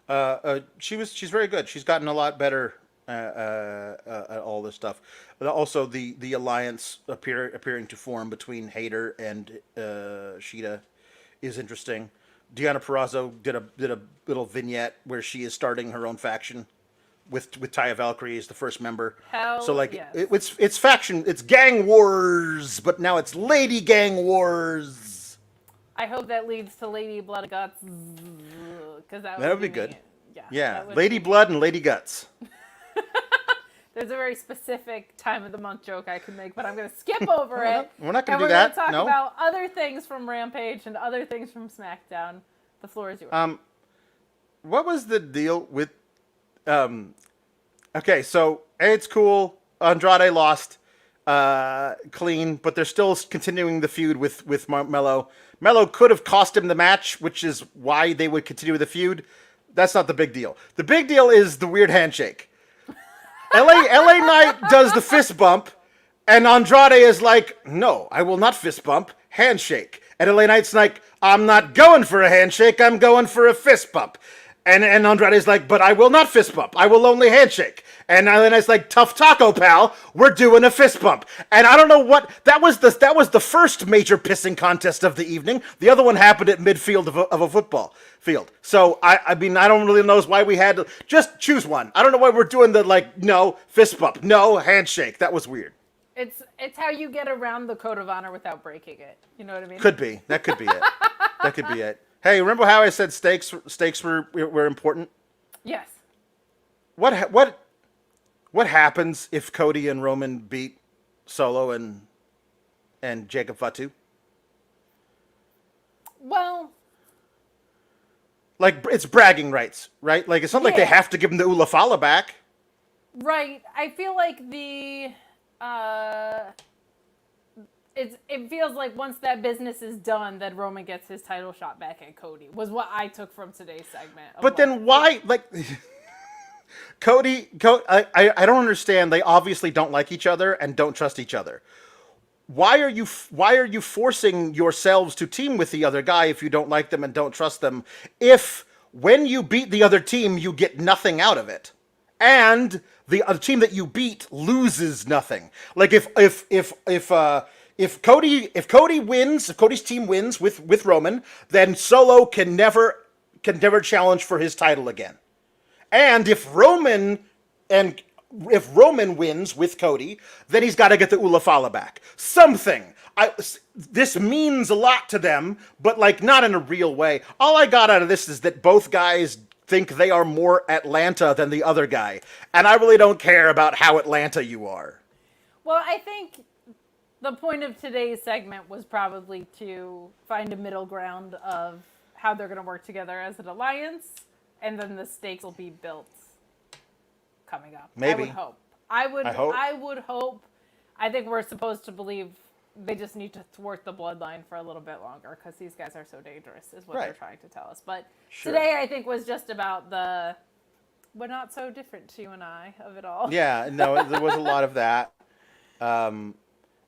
Yeah, she's very good. She's gotten a lot better at all this stuff. Also, the alliance appearing to form between Hayter and Sheeta is interesting. Deonna Purrazzo did a little vignette where she is starting her own faction with Taya Valkyrie as the first member. It's faction, it's gang wars, but now it's lady gang wars. I hope that leads to Lady Blood and Guts, because that would be good. Yeah, Lady Blood and Lady Guts. There's a very specific time of the month joke I could make, but I'm going to skip over it. We're not going to do that. We're going to talk about other things from Rampage and other things from SmackDown. The floor is yours. What was the deal with? Okay, so it's cool. Andrade lost clean, but they're still continuing the feud with Mello. Mello could have cost him the match, which is why they would continue the feud. That's not the big deal. The big deal is the weird handshake. LA Knight does the fist bump, and Andrade is like, no, I will not fist bump, handshake. And LA Knight's like, I'm not going for a handshake, I'm going for a fist bump. And Andrade's like, but I will not fist bump, I will only handshake. And LA Knight's like, tough taco, pal, we're doing a fist bump. And I don't know what, that was the first major pissing contest of the evening. The other one happened at midfield of a football field. So, I mean, I don't really know why we had to, just choose one. I don't know why we're doing the, like, no, fist bump, no, handshake. That was weird. It's how you get around the code of honor without breaking it. You know what I mean? Could be. That could be it. That could be it. Hey, remember how I said stakes were important? Yes. What happens if Cody and Roman beat Solo and Jacob Fatu? Well, like, it's bragging rights, right? Like, it's not like they have to give him the Ulafala back. Right. I feel like it feels like once that business is done, that Roman gets his title shot back at Cody, was what I took from today's segment. But then why, like, Cody, I don't understand. They obviously don't like each other and don't trust each other. why are you forcing yourselves to team with the other guy if you don't like them and don't trust them? If when you beat the other team, you get nothing out of it, and the other team that you beat loses nothing. Like if Cody's team wins with Roman, then Solo can never challenge for his title again. And if Roman wins with Cody, then he's got to get the Ula Fala back. Something. This means a lot to them, but like not in a real way. All I got out of this is that both guys think they are more Atlanta than the other guy, and I really don't care about how Atlanta you are. Well, I think the point of today's segment was probably to find a middle ground of how they're going to work together as an alliance, and then the stakes will be built coming up. Maybe. I would hope. I would hope. I think we're supposed to believe they just need to thwart the bloodline for a little bit longer because these guys are so dangerous, is what they're trying to tell us. But today, I think, was just about the we're not so different, you and I, of it all. Yeah, no, there was a lot of that.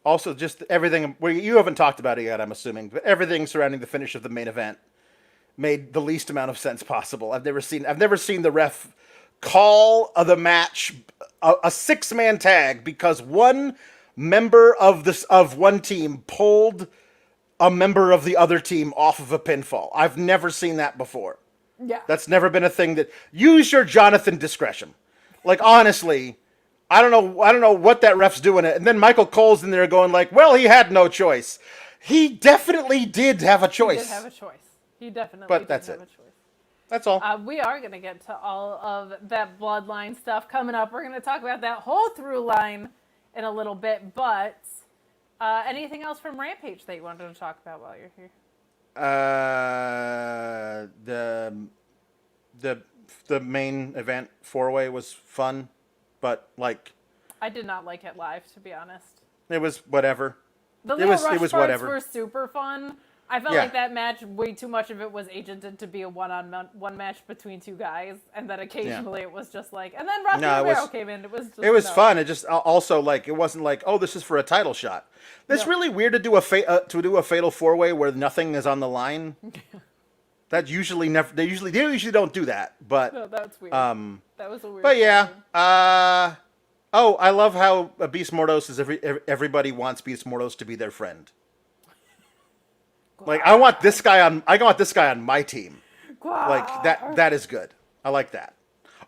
Also, just everything. Well, you haven't talked about it yet, I'm assuming, but everything surrounding the finish of the main event made the least amount of sense possible. I've never seen the ref call the match a 6-man tag because one member of one team pulled a member of the other team off of a pinfall. I've never seen that before. Yeah. That's never been a thing that use your Jonathan discretion. Like honestly, I don't know what that ref's doing it. And then Michael Cole's in there going like, "Well, he had no choice." He definitely did have a choice. He did have a choice. He definitely But did that's have it. a choice. That's all. We are going to get to all of that bloodline stuff coming up. We're going to talk about that whole through line in a little bit. But anything else from Rampage that you wanted to talk about while you're here? The main event 4-way was fun, but like I did not like it live, to be honest. it was whatever. The It Leo was Rush parts whatever. were super fun. I felt like that match, way too much of it was agented to be a one-on-one match between two guys, and then occasionally it was just like, and then Rocky Romero came in. It was Fun. It just also like it wasn't like, oh, this is for a title shot. It's really weird to do a fatal 4-way where nothing is on the line. That usually never. They usually don't do that. But no, that's weird. That was a weird. But yeah. thing. I love how Beast Mordos is everybody wants Beast Mordos to be their friend. Like I want this guy on my team. Like that is good. I like that.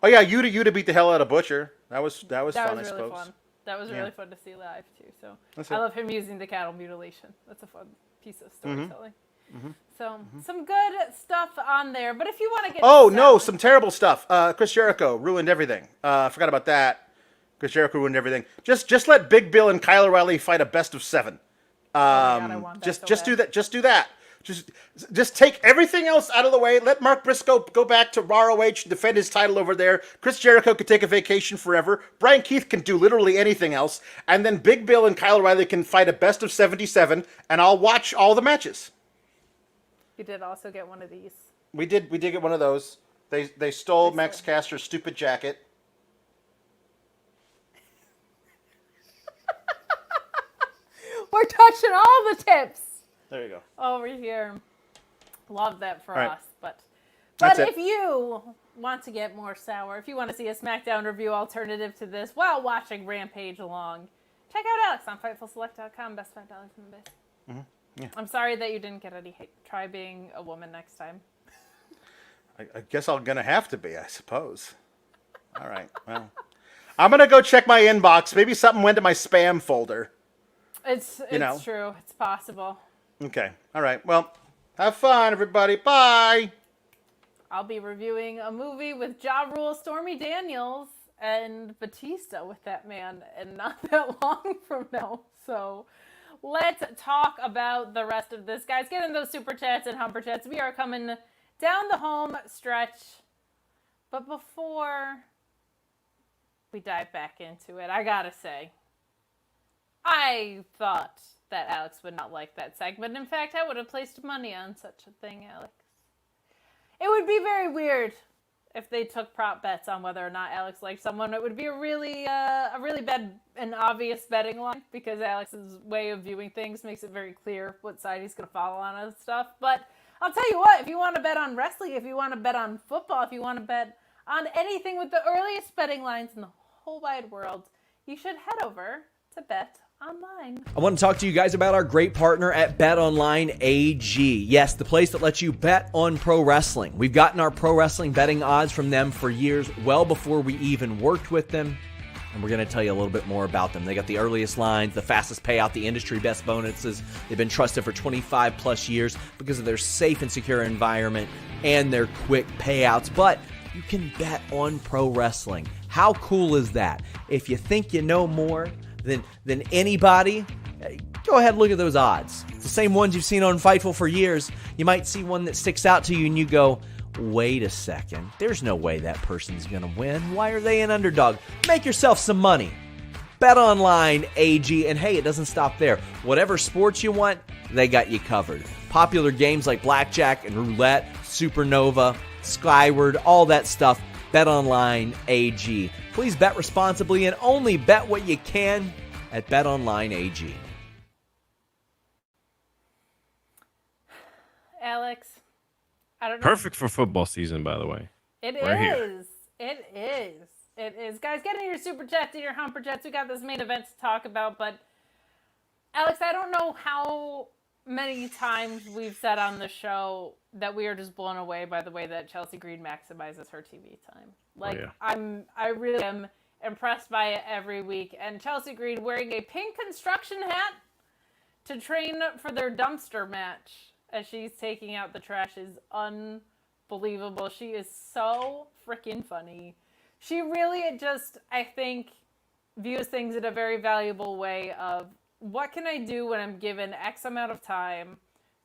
Oh yeah, you to beat the hell out of Butcher. That was fun, I suppose. Fun. That was really fun to see live too. So That's I it. love him using the cattle mutilation. That's a fun piece of storytelling. So some good stuff on there. But if you want to get some terrible stuff. Chris Jericho ruined everything. Forgot about that. Chris Jericho ruined everything. Just let Big Bill and Kyle O'Reilly fight a best of 7. Just do that. Just do that. Just take everything else out of the way. Let Mark Briscoe go back to ROH and defend his title over there. Chris Jericho could take a vacation forever. Brian Keith can do literally anything else. And then Big Bill and Kyle O'Reilly can fight a best of 77, and I'll watch all the matches. You did also get one of these. We did get one of those. They stole Max Caster's stupid jacket. We're touching all the tips. There you go. Over here. Love that for All right. us. But That's it. if you want to get more sour, if you want to see a SmackDown review alternative to this while watching Rampage along, check out Alex on FightfulSelect.com. Best $5 in the biz. Yeah. I'm sorry that you didn't get any hate. Try being a woman next time. I guess I'm gonna have to be, I suppose. All right. Well, I'm gonna go check my inbox. Maybe something went to my spam folder. It's true. It's possible. Okay. All right. Well, have fun, everybody. Bye. I'll be reviewing a movie with Ja Rule, Stormy Daniels, and Batista with that man, and not that long from now. So let's talk about the rest of this, guys. Get in those super chats and humper chats. We are coming down the home stretch. But before we dive back into it, I gotta say, I thought that Alex would not like that segment. In fact, I would have placed money on such a thing, Alex. It would be very weird if they took prop bets on whether or not Alex liked someone. It would be a really bad and obvious betting line because Alex's way of viewing things makes it very clear what side he's going to follow on and stuff. But I'll tell you what, if you want to bet on wrestling, if you want to bet on football, if you want to bet on anything with the earliest betting lines in the whole wide world, you should head over to Bet Online. I want to talk to you guys about our great partner at BetOnline AG. Yes, the place that lets you bet on pro wrestling. We've gotten our pro wrestling betting odds from them for years, well before we even worked with them. And we're going to tell you a little bit more about them. They got the earliest lines, the fastest payout, the industry best bonuses. They've been trusted for 25 plus years because of their safe and secure environment and their quick payouts. But you can bet on pro wrestling. How cool is that? If you think you know more than anybody, go ahead and look at those odds. It's the same ones you've seen on Fightful for years. You might see one that sticks out to you and you go, wait a second, there's no way that person's going to win. Why are they an underdog? Make yourself some money. BetOnline AG. And hey, it doesn't stop there. Whatever sports you want, they got you covered. Popular games like blackjack and roulette, Supernova, Skyward, all that stuff. BetOnline AG. Please bet responsibly and only bet what you can at BetOnline AG. Alex, I don't know. Perfect for football season, by the way. It We're is. here. It is. It is. Guys, get in your super chats and your humper chats. We got this main event to talk about, but Alex, I don't know how many times we've said on the show that we are just blown away by the way that Chelsea Green maximizes her TV time. Like, I really am impressed by it every week. And Chelsea Green wearing a pink construction hat to train for their dumpster match as she's taking out the trash is unbelievable. She is so freaking funny. She really just, I think, views things in a very valuable way of what can I do when I'm given X amount of time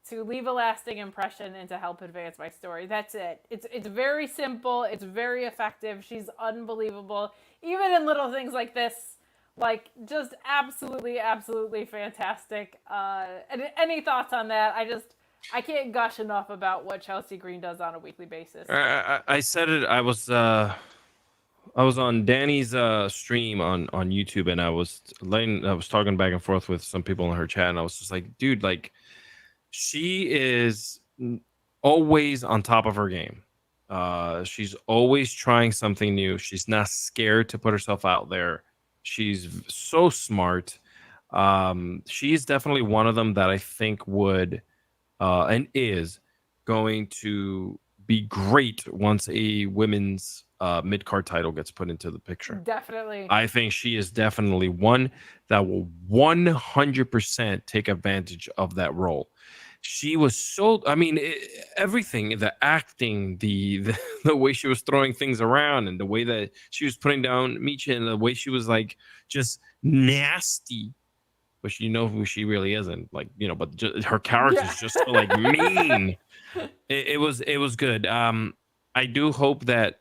to leave a lasting impression and to help advance my story. That's it. It's very simple. It's very effective. She's unbelievable. Even in little things like this, like just absolutely, absolutely fantastic. Any thoughts on that? I can't gush enough about what Chelsea Green does on a weekly basis. I said it. I was on Danny's stream on YouTube, and I was talking back and forth with some people in her chat, and I was just like, dude, like, she is always on top of her game. She's always trying something new. She's not scared to put herself out there. She's so smart. She's definitely one of them that I think would and is going to be great once a women's mid-card title gets put into the picture. Definitely. I think she is definitely one that will 100% take advantage of that role. She was so, I mean, everything, the acting, the way she was throwing things around, and the way that she was putting down Micha, and the way she was like just nasty, but you know who she really isn't, like, you know, but just, her character's just so like mean. It was good. I do hope that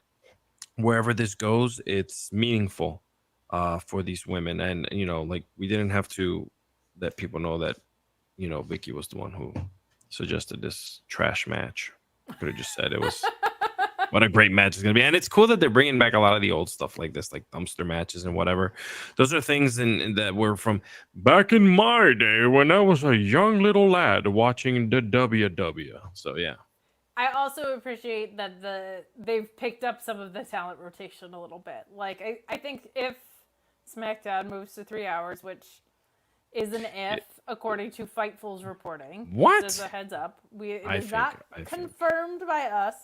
wherever this goes, it's meaningful for these women, and you know, like, we didn't have to let people know that, you know, Vicky was the one who suggested this trash match. Could have just said it was what a great match it's going to be. And it's cool that they're bringing back a lot of the old stuff like this, like dumpster matches and whatever. Those are things that were from back in my day when I was a young little lad watching the WW. So, yeah. I also appreciate that they've picked up some of the talent rotation a little bit. Like, I think if Smackdown moves to 3 hours, which is an if, according to Fightful's reporting. What? Just a heads up. It is not confirmed by us.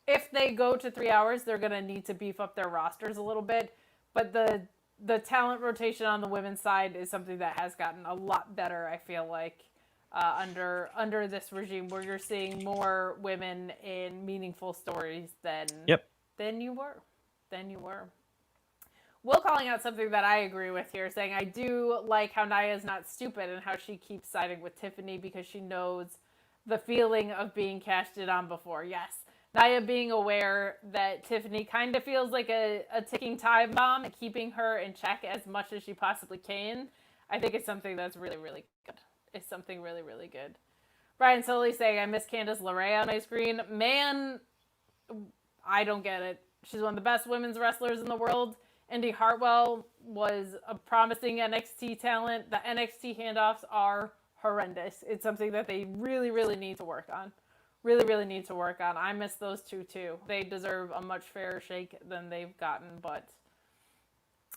If they go to 3 hours, they're going to need to beef up their rosters a little bit. But the talent rotation on the women's side is something that has gotten a lot better, I feel like, under this regime, where you're seeing more women in meaningful stories than you were. Will calling out something that I agree with here, saying I do like how Nia's not stupid and how she keeps siding with Tiffany because she knows the feeling of being cashed in on before. Yes, Nia being aware that Tiffany kind of feels like a ticking time bomb and keeping her in check as much as she possibly can, I think it's something that's really, really good. It's something really, really good. Brian Soley saying, I miss Candice LeRae on my screen. Man, I don't get it. She's one of the best women's wrestlers in the world. Indy Hartwell was a promising NXT talent. The NXT handoffs are horrendous. It's something that they really, really need to work on. Really, really need to work on. I miss those two, too. They deserve a much fairer shake than they've gotten, but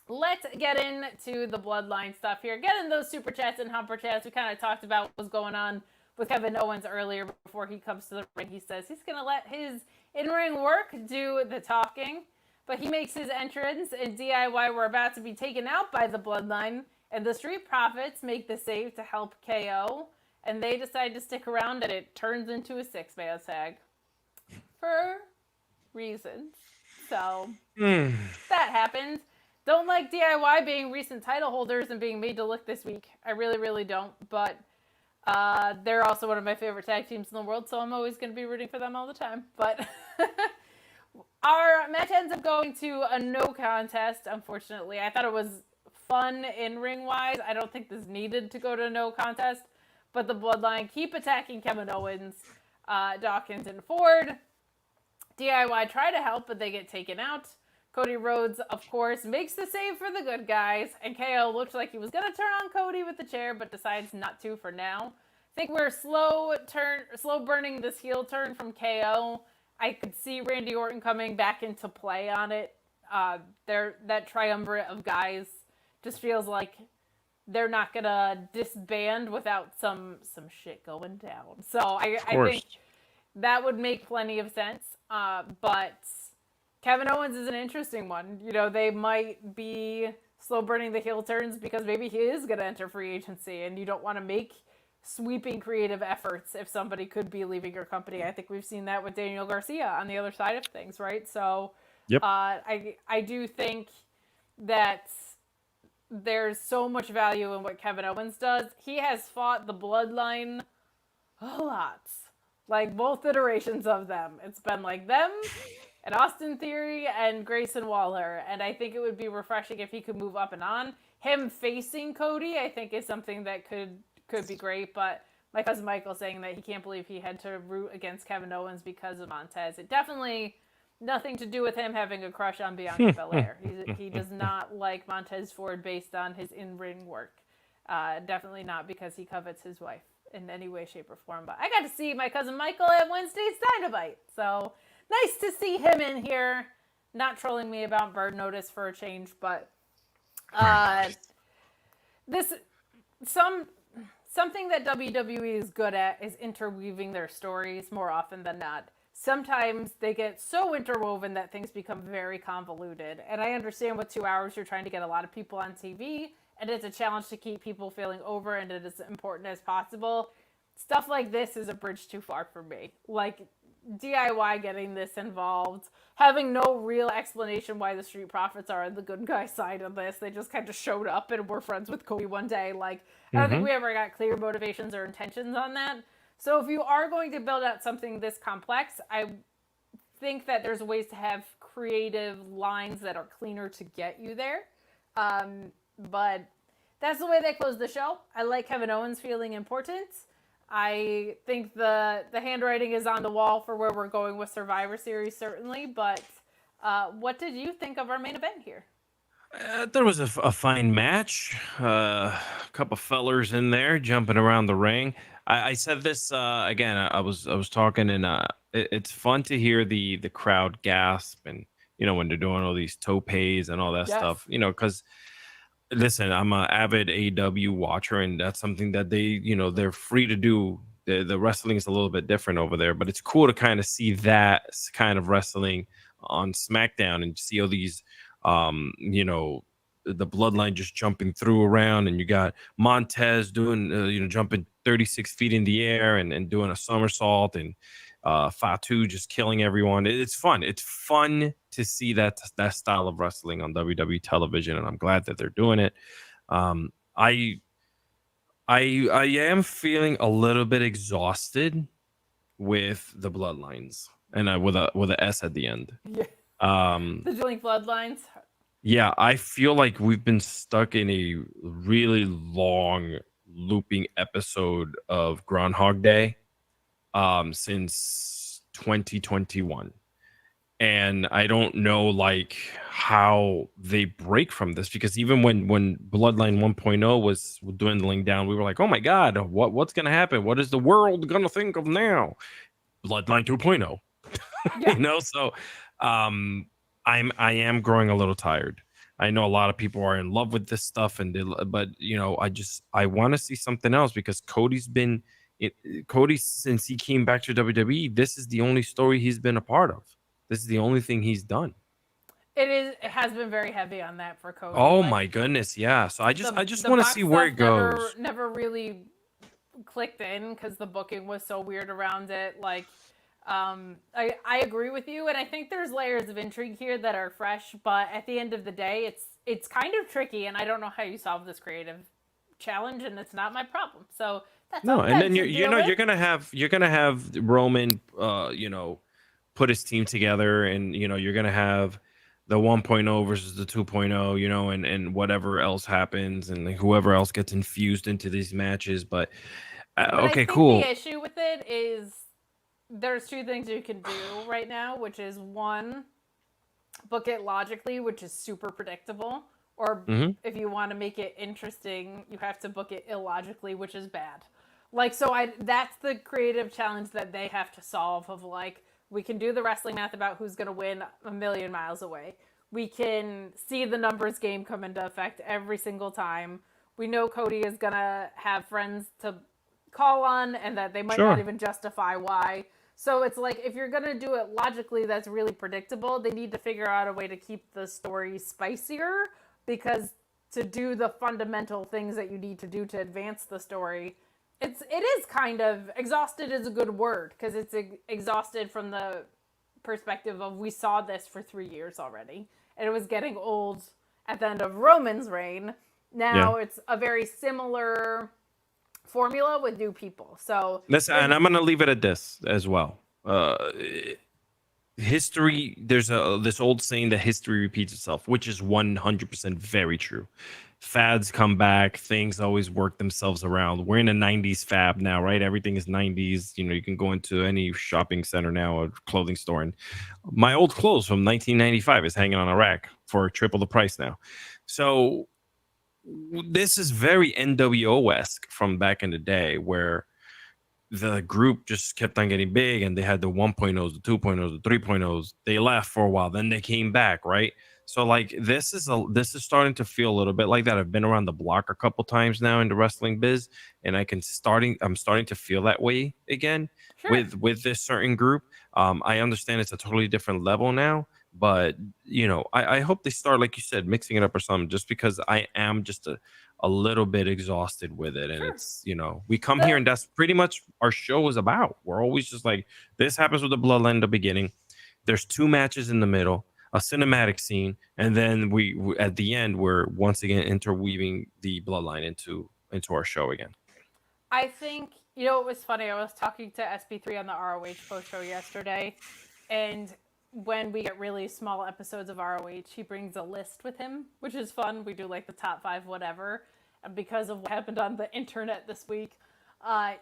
let's get into the Bloodline stuff here. Get in those super chats and humper chats. We kind of talked about what was going on with Kevin Owens earlier before he comes to the ring. He says he's going to let his in-ring work do the talking, but he makes his entrance and DIY were about to be taken out by the Bloodline, and the Street Profits make the save to help KO, and they decide to stick around, and it turns into a six-man tag for reasons. So that happens. Don't like DIY being recent title holders and being made to look this week. I really, really don't. But they're also one of my favorite tag teams in the world, so I'm always going to be rooting for them all the time. But our match ends up going to a no contest, unfortunately. I thought it was fun in-ring wise. I don't think this needed to go to a no contest. But the Bloodline keep attacking Kevin Owens, Dawkins, and Ford. DIY try to help, but they get taken out. Cody Rhodes, of course, makes the save for the good guys, and KO looked like he was going to turn on Cody with the chair, but decides not to for now. I think we're slow burning this heel turn from KO. I could see Randy Orton coming back into play on it. That triumvirate of guys just feels like they're not going to disband without some shit going down. So I think that would make plenty of sense, but Kevin Owens is an interesting one. You know, they might be slow burning the heel turns because maybe he is going to enter free agency and you don't want to make sweeping creative efforts if somebody could be leaving your company. I think we've seen that with Daniel Garcia on the other side of things, right? So yep. I do think that there's so much value in what Kevin Owens does. He has fought the Bloodline a lot. Like both iterations of them. It's been like them and Austin Theory and Grayson Waller. And I think it would be refreshing if he could move up and on. Him facing Cody, I think, is something that could be great. But my cousin Michael saying that he can't believe he had to root against Kevin Owens because of Montez. It definitely nothing to do with him having a crush on Bianca Belair. He does not like Montez Ford based on his in-ring work. Definitely not because he covets his wife in any way, shape, or form. But I got to see my cousin Michael at Wednesday's Dynamite. So nice to see him in here, not trolling me about Bird Notice for a change, but something that WWE is good at is interweaving their stories more often than not. Sometimes they get so interwoven that things become very convoluted. And I understand with 2 hours you're trying to get a lot of people on TV, and it's a challenge to keep people feeling over and it is important as possible. Stuff like this is a bridge too far for me. Like DIY getting this involved, having no real explanation why the Street Profits are on the good guy side of this. They just kind of showed up and were friends with Cody one day. Like, I don't think we ever got clear motivations or intentions on that. So if you are going to build out something this complex, I think that there's ways to have creative lines that are cleaner to get you there. But that's the way they close the show. I like Kevin Owens feeling important. I think the handwriting is on the wall for where we're going with Survivor Series, certainly. But what did you think of our main event here? There was a fine match. A couple fellers in there jumping around the ring. I said this again. I was talking, and it's fun to hear the crowd gasp, and when they're doing all these topes and all that stuff. Because listen, I'm an avid AEW watcher, and that's something that they're free to do. The wrestling is a little bit different over there, but it's cool to kind of see that kind of wrestling on SmackDown and see all these, the Bloodline just jumping through around, and you got Montez doing, jumping 36 feet in the air and doing a somersault, and Fatu just killing everyone. It's fun. It's fun to see that style of wrestling on WWE television, and I'm glad that they're doing it. I am feeling a little bit exhausted with the Bloodlines, and with a S at the end. Yeah. The Joint Bloodlines. Yeah, I feel like we've been stuck in a really long looping episode of Groundhog Day since 2021. and I don't know like how they break from this, because even when Bloodline 1.0 was dwindling down, we were like, oh my god, what's gonna happen? What is the world gonna think of now? Bloodline 2.0. Yeah. So I am growing a little tired. I know a lot of people are in love with this stuff, but I want to see something else, because Cody, since he came back to WWE, this is the only story he's been a part of. This is the only thing he's done. It has been very heavy on that for Cody. Oh my goodness, yeah. So I just want to see where it goes. Never really clicked in because the booking was so weird around it. Like, I agree with you, and I think there's layers of intrigue here that are fresh. But at the end of the day, it's kind of tricky, and I don't know how you solve this creative challenge, and it's not my problem. So that's No, all and then you're you're gonna have Roman, put his team together, and you're gonna have the 1.0 versus the 2.0, and whatever else happens, and whoever else gets infused into these matches. But But okay, I think cool. the issue with it is there's two things you can do right now, which is one, book it logically, which is super predictable, or if you want to make it interesting, you have to book it illogically, which is bad. Like, so that's the creative challenge that they have to solve of like, we can do the wrestling math about who's going to win a million miles away. We can see the numbers game come into effect every single time. We know Cody is going to have friends to call on and that they might not even justify why. So it's like, if you're going to do it logically, that's really predictable. They need to figure out a way to keep the story spicier, because to do the fundamental things that you need to do to advance the story, it is kind of exhausted is a good word, because it's exhausted from the perspective of we saw this for 3 years already, and it was getting old at the end of Roman's reign. Now it's a very similar formula with new people. So Listen, and I'm gonna leave it at this as well. History, there's this old saying that history repeats itself, which is 100% very true. Fads come back, things always work themselves around. We're in a 90s fab now, right? Everything is 90s. You can go into any shopping center now, or clothing store, and my old clothes from 1995 is hanging on a rack for triple the price now. So this is very NWO-esque from back in the day, where the group just kept on getting big, and they had the 1.0s, the 2.0s, the 3.0s. They left for a while, then they came back, right? So like this is starting to feel a little bit like that. I've been around the block a couple times now in the wrestling biz, and I'm starting to feel that way again with this certain group. I understand it's a totally different level now, but I hope they start, like you said, mixing it up or something, just because I am just a little bit exhausted with it. And it's, we come here and that's pretty much our show is about. We're always just like, this happens with the Bloodline in the beginning. There's 2 matches in the middle, a cinematic scene, and then we at the end, we're once again interweaving the Bloodline into our show again. I think, it was funny. I was talking to SB3 on the ROH post show yesterday, and when we get really small episodes of ROH, he brings a list with him, which is fun. We do like the top 5 whatever. And because of what happened on the internet this week,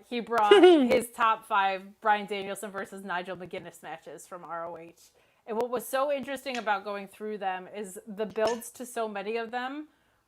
he brought his top 5 Bryan Danielson versus Nigel McGuinness matches from ROH. And what was so interesting about going through them is the builds to so many of them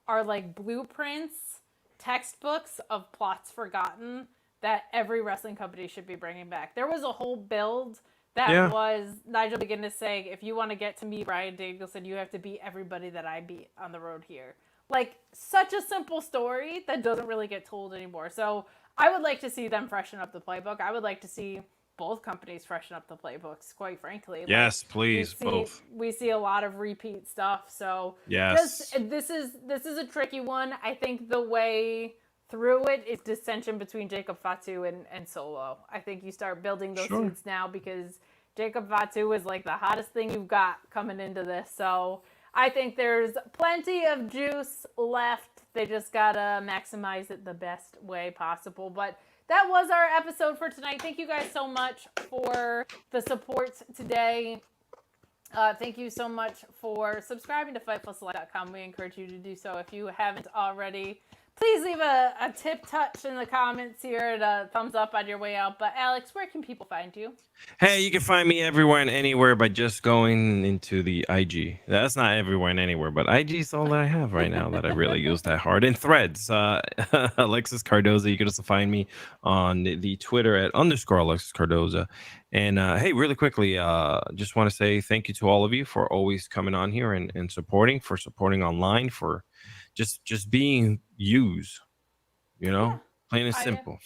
are like blueprints, textbooks of plots forgotten that every wrestling company should be bringing back. There was a whole build that was Nigel McGuinness saying, if you want to get to meet Bryan Danielson, you have to beat everybody that I beat on the road here. Like, such a simple story that doesn't really get told anymore. So I would like to see them freshen up the playbook. I would like to see both companies freshen up the playbooks, quite frankly. Yes, please, both. We see a lot of repeat stuff. So yes, this is a tricky one. I think the way through it is dissension between Jacob Fatu and Solo. I think you start building those seeds now, because Jacob Fatu is like the hottest thing you've got coming into this. So I think there's plenty of juice left. They just gotta maximize it the best way possible. But that was our episode for tonight. Thank you guys so much for the support today. Thank you so much for subscribing to FightfulSelect.com. We encourage you to do so if you haven't already. Please leave a tip touch in the comments here and a thumbs up on your way out. But Alex, where can people find you? Hey, you can find me everywhere and anywhere by just going into the IG. That's not everywhere and anywhere, but IG is all that I have right now that I really use that hard. And Threads, Alexis Cardoza. You can also find me on the Twitter at _ Alexis Cardoza. And hey, really quickly, just want to say thank you to all of you for always coming on here and supporting online, for just being yous, plain and simple.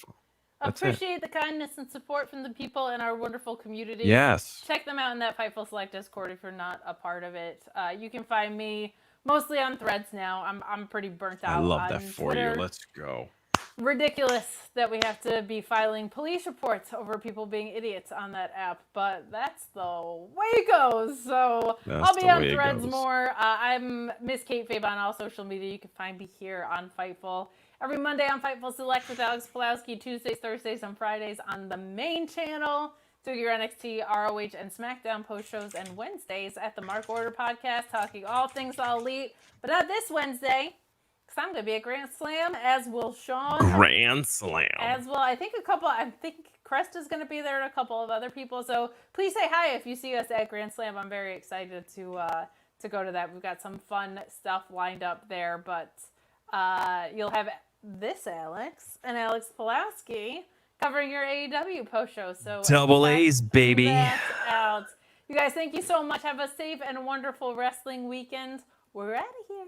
That's it. Appreciate the kindness and support from the people in our wonderful community. Yes. Check them out in that Fightful Select Discord if you're not a part of it. You can find me mostly on Threads now. I'm pretty burnt out. I love on that for Twitter. you. Let's go. Ridiculous that we have to be filing police reports over people being idiots on that app, but that's the way it goes. So I'll be on Threads more. I'm Miss Kate Fabe on all social media. You can find me here on Fightful every Monday on Fightful Select with Alex Pulowski, Tuesdays, Thursdays, and Fridays on the main channel. Do your NXT, ROH, and Smackdown post shows, and Wednesdays at the Mark Order podcast, talking all things All Elite. But not this Wednesday, because I'm going to be at Grand Slam, as will Sean. Grand Slam. As well. I think Crest is going to be there and a couple of other people. So please say hi if you see us at Grand Slam. I'm very excited to go to that. We've got some fun stuff lined up there. But you'll have this Alex and Alex Pulowski covering your AEW post show. So double A's, baby. Out. You guys, thank you so much. Have a safe and wonderful wrestling weekend. We're out of here.